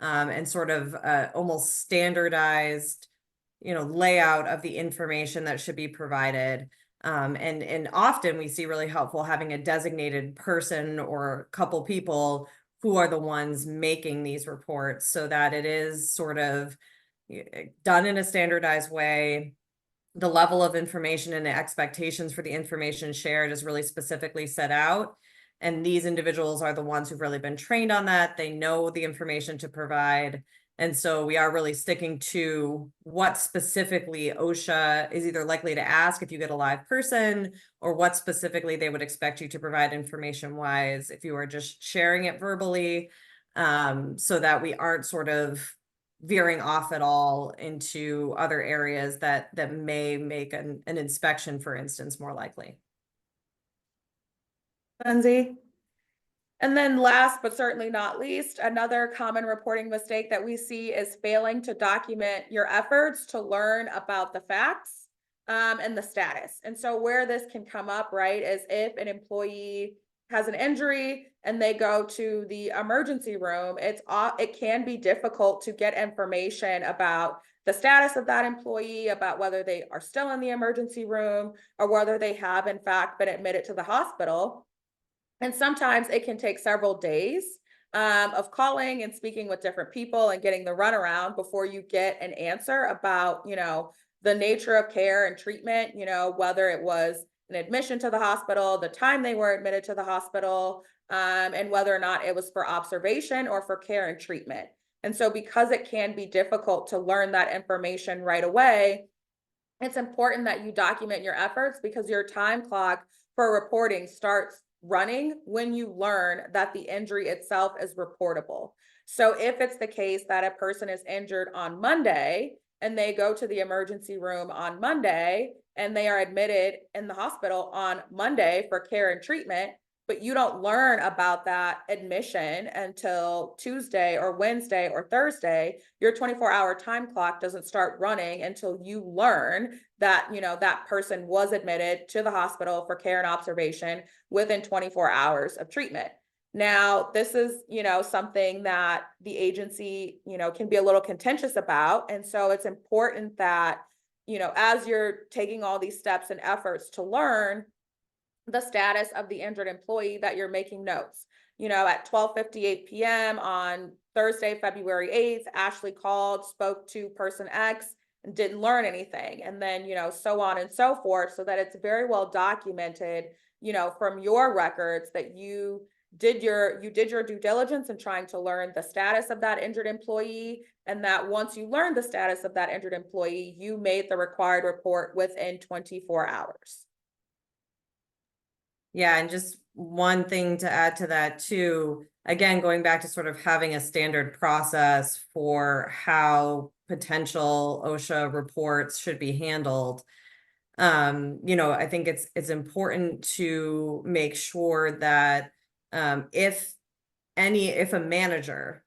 and sort of almost standardized, you know, layout of the information that should be provided. And often we see really helpful having a designated person or a couple people who are the ones making these reports, so that it is sort of done in a standardized way. The level of information and the expectations for the information shared is really specifically set out. And these individuals are the ones who've really been trained on that. They know the information to provide. And so we are really sticking to what specifically OSHA is either likely to ask if you get a live person, or what specifically they would expect you to provide information wise if you are just sharing it verbally, so that we aren't sort of veering off at all into other areas that may make an inspection, for instance, more likely. Lindsay? And then last, but certainly not least, another common reporting mistake that we see is failing to document your efforts to learn about the facts and the status. And so where this can come up, right, is if an employee has an injury and they go to the emergency room, it can be difficult to get information about the status of that employee, about whether they are still in the emergency room or whether they have in fact been admitted to the hospital. And sometimes it can take several days of calling and speaking with different people and getting the runaround before you get an answer about, the nature of care and treatment, whether it was an admission to the hospital, the time they were admitted to the hospital, and whether or not it was for observation or for care and treatment. And so because it can be difficult to learn that information right away, it's important that you document your efforts because your time clock for reporting starts running when you learn that the injury itself is reportable. So if it's the case that a person is injured on Monday and they go to the emergency room on Monday and they are admitted in the hospital on Monday for care and treatment, but you don't learn about that admission until Tuesday or Wednesday or Thursday, your 24-hour time clock doesn't start running until you learn that, that person was admitted to the hospital for care and observation within 24 hours of treatment. Now, this is, something that the agency, can be a little contentious about. And so it's important that, as you're taking all these steps and efforts to learn the status of the injured employee, that you're making notes. At 12:58 p.m. on Thursday, February 8th, Ashley called, spoke to person X, and didn't learn anything. And then, so on and so forth, so that it's very well documented, from your records that you did your due diligence in trying to learn the status of that injured employee, and that once you learned the status of that injured employee, you made the required report within 24 hours. Yeah, and just one thing to add to that too, again, going back to sort of having a standard process for how potential OSHA reports should be handled. I think it's important to make sure that if a manager,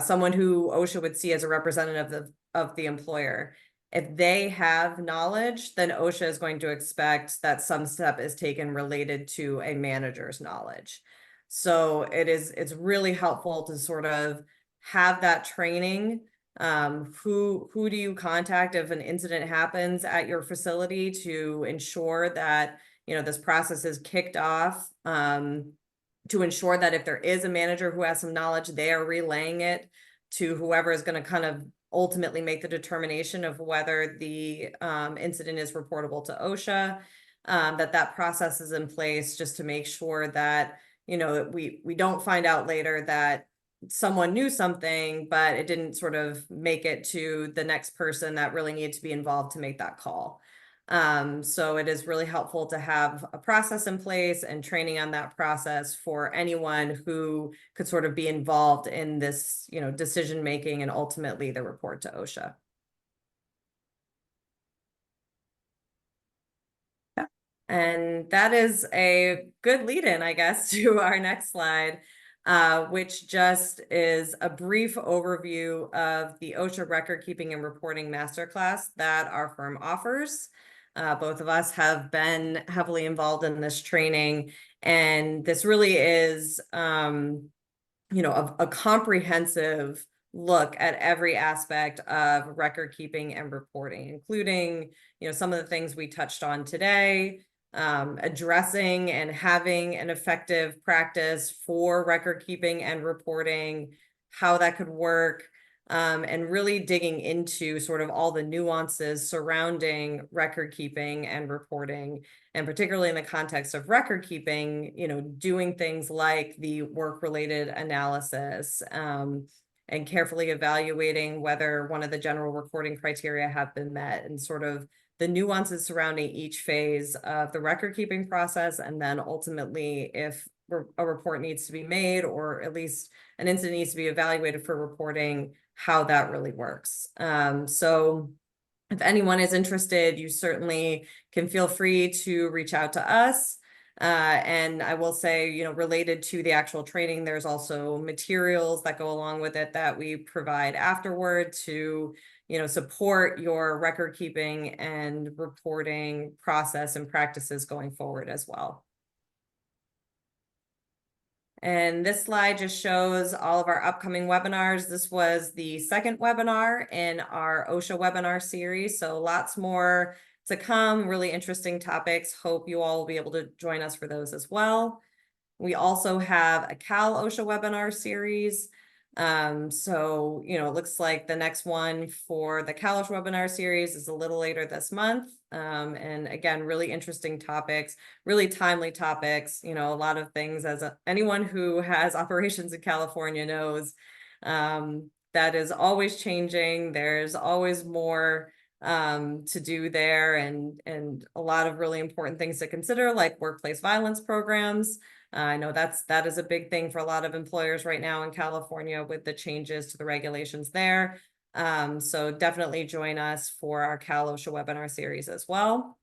someone who OSHA would see as a representative of the employer, if they have knowledge, then OSHA is going to expect that some step is taken related to a manager's knowledge. So it's really helpful to sort of have that training. Who do you contact if an incident happens at your facility to ensure that, this process is kicked off, to ensure that if there is a manager who has some knowledge, they are relaying it to whoever is going to kind of ultimately make the determination of whether the incident is reportable to OSHA, that process is in place just to make sure that, we don't find out later that someone knew something, but it didn't sort of make it to the next person that really needed to be involved to make that call. So it is really helpful to have a process in place and training on that process for anyone who could sort of be involved in this, decision making and ultimately the report to OSHA. Yeah. And that is a good lead in, I guess, to our next slide, which just is a brief overview of the OSHA record keeping and reporting masterclass that our firm offers. Both of us have been heavily involved in this training, and this really is, a comprehensive look at every aspect of record keeping and reporting, including, some of the things we touched on today, addressing and having an effective practice for record keeping and reporting, how that could work. And really digging into sort of all the nuances surrounding record keeping and reporting, and particularly in the context of record keeping, doing things like the work-related analysis, and carefully evaluating whether one of the general reporting criteria have been met, and sort of the nuances surrounding each phase of the record keeping process, and then ultimately if a report needs to be made, or at least an incident needs to be evaluated for reporting, how that really works. So if anyone is interested, you certainly can feel free to reach out to us. And I will say, you know, related to the actual training, there's also materials that go along with it that we provide afterward to, you know, support your record keeping and reporting process and practices going forward as well. And this slide just shows all of our upcoming webinars. This was the second webinar in our OSHA webinar series, so lots more to come, really interesting topics. Hope you all will be able to join us for those as well. We also have a Cal OSHA webinar series. So, you know, it looks like the next one for the Cal OSHA webinar series is a little later this month. And again, really interesting topics, really timely topics, you know, a lot of things as anyone who has operations in California knows, that is always changing. There's always more to do there, and a lot of really important things to consider, like workplace violence programs. I know that is a big thing for a lot of employers right now in California with the changes to the regulations there. So definitely join us for our Cal OSHA webinar series as well.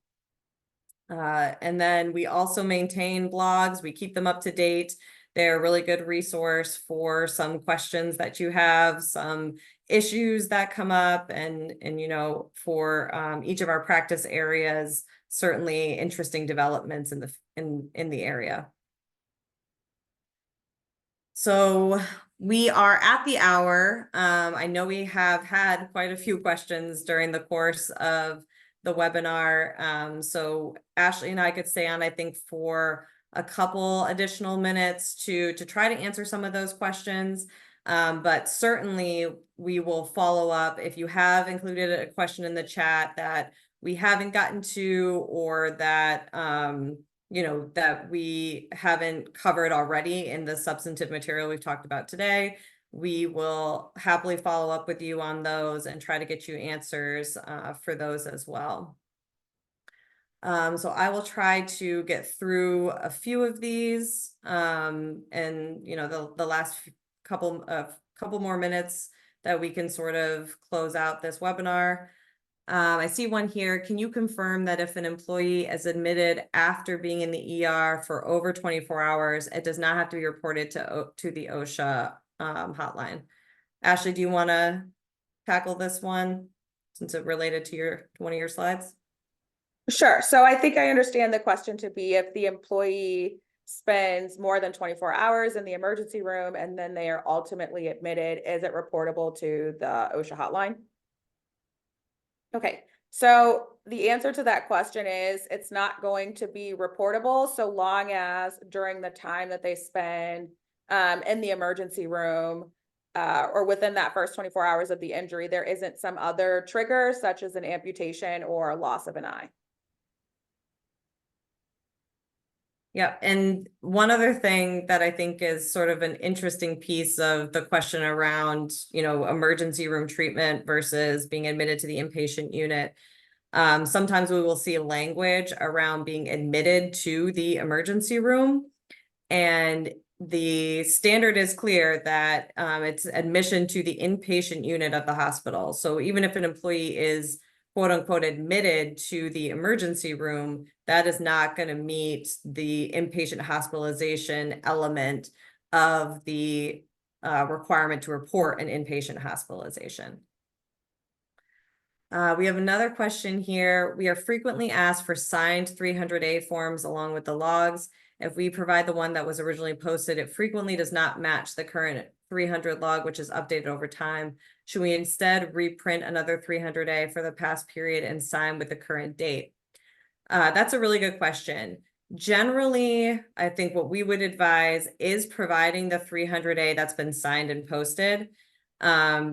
And then we also maintain blogs. We keep them up to date. They're a really good resource for some questions that you have, some issues that come up, and you know, for each of our practice areas, certainly interesting developments in the area. So we are at the hour. I know we have had quite a few questions during the course of the webinar. So Ashley and I could stay on, I think, for a couple additional minutes to try to answer some of those questions. But certainly we will follow up if you have included a question in the chat that we haven't gotten to, or that you know, that we haven't covered already in the substantive material we've talked about today. We will happily follow up with you on those and try to get you answers for those as well. So I will try to get through a few of these, and you know, the last couple more minutes that we can sort of close out this webinar. I see one here. Can you confirm that if an employee is admitted after being in the ER for over 24 hours, it does not have to be reported to the OSHA hotline? Ashley, do you want to tackle this one since it related to one of your slides? Sure. So I think I understand the question to be if the employee spends more than 24 hours in the emergency room and then they are ultimately admitted, is it reportable to the OSHA hotline? Okay, so the answer to that question is it's not going to be reportable so long as during the time that they spend in the emergency room or within that first 24 hours of the injury, there isn't some other trigger such as an amputation or loss of an eye. Yeah, and one other thing that I think is sort of an interesting piece of the question around, you know, emergency room treatment versus being admitted to the inpatient unit. Sometimes we will see language around being admitted to the emergency room, and the standard is clear that it's admission to the inpatient unit of the hospital. So even if an employee is quote unquote admitted to the emergency room, that is not going to meet the inpatient hospitalization element of the requirement to report an inpatient hospitalization. We have another question here. We are frequently asked for signed 300A forms along with the logs. If we provide the one that was originally posted, it frequently does not match the current 300 log, which is updated over time. Should we instead reprint another 300A for the past period and sign with the current date? That's a really good question. Generally, I think what we would advise is providing the 300A that's been signed and posted,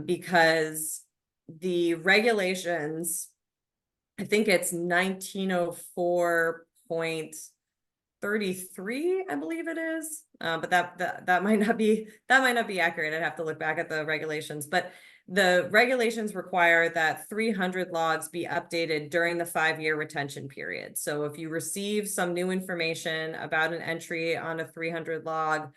because the regulations, I think it's 1904.33, I believe it is. But that might not be accurate. I'd have to look back at the regulations, but the regulations require that 300 logs be updated during the 5-year retention period. So if you receive some new information about an entry on a 300 log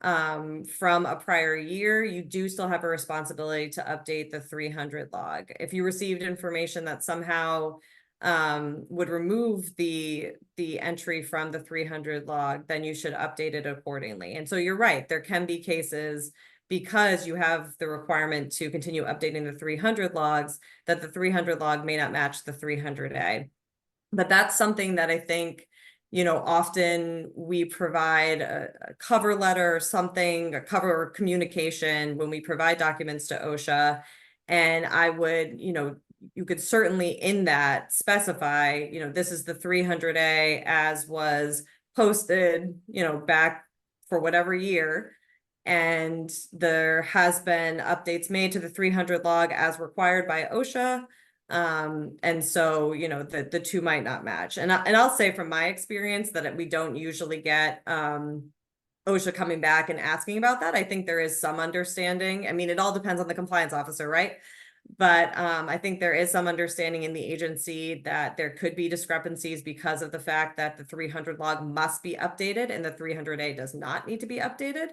from a prior year, you do still have a responsibility to update the 300 log. If you received information that somehow would remove the entry from the 300 log, then you should update it accordingly. And so you're right, there can be cases, because you have the requirement to continue updating the 300 logs, that the 300 log may not match the 300A. But that's something that I think, often we provide a cover letter or something, a cover communication when we provide documents to OSHA. And I would, you could certainly in that specify, this is the 300A as was posted, back for whatever year. And there has been updates made to the 300 log as required by OSHA. And so, the two might not match. And I'll say from my experience that we don't usually get OSHA coming back and asking about that. I think there is some understanding. I mean, it all depends on the compliance officer, right? But I think there is some understanding in the agency that there could be discrepancies because of the fact that the 300 log must be updated and the 300A does not need to be updated.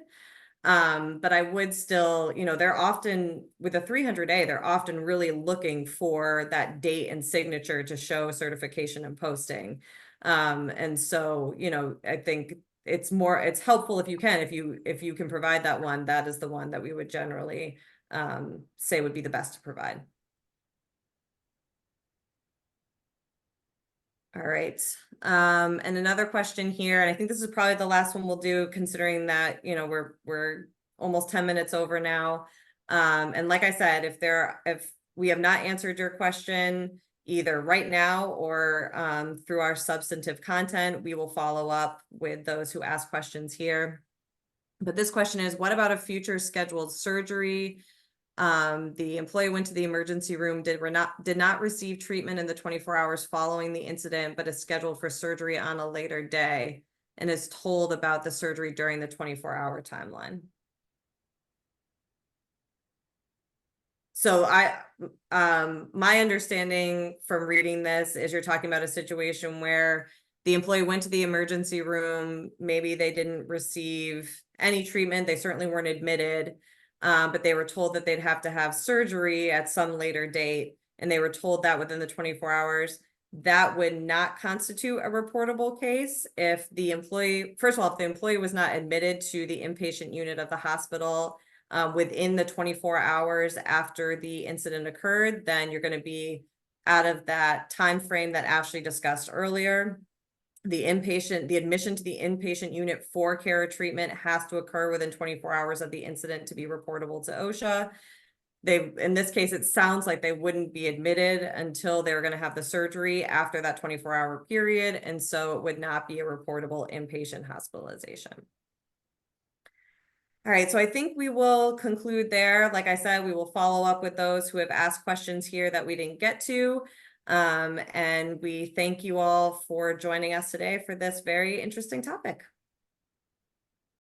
But I would still, they're often with a 300A, they're often really looking for that date and signature to show certification and posting. And so, I think it's helpful if you can provide that one, that is the one that we would generally say would be the best to provide. All right. And another question here, and I think this is probably the last one we'll do, considering that, we're almost 10 minutes over now. And like I said, if we have not answered your question either right now or through our substantive content, we will follow up with those who ask questions here. But this question is, what about a future scheduled surgery? The employee went to the emergency room, did not receive treatment in the 24 hours following the incident, but is scheduled for surgery on a later day and is told about the surgery during the 24-hour timeline. So my understanding from reading this is you're talking about a situation where the employee went to the emergency room, maybe they didn't receive any treatment, they certainly weren't admitted, but they were told that they'd have to have surgery at some later date, and they were told that within the 24 hours. That would not constitute a reportable case if the employee, first of all, if the employee was not admitted to the inpatient unit of the hospital within the 24 hours after the incident occurred, then you're going to be out of that time frame that Ashley discussed earlier. The admission to the inpatient unit for care or treatment has to occur within 24 hours of the incident to be reportable to OSHA. In this case, it sounds like they wouldn't be admitted until they were going to have the surgery after that 24-hour period. And so it would not be a reportable inpatient hospitalization. All right, so I think we will conclude there. Like I said, we will follow up with those who have asked questions here that we didn't get to. And we thank you all for joining us today for this very interesting topic.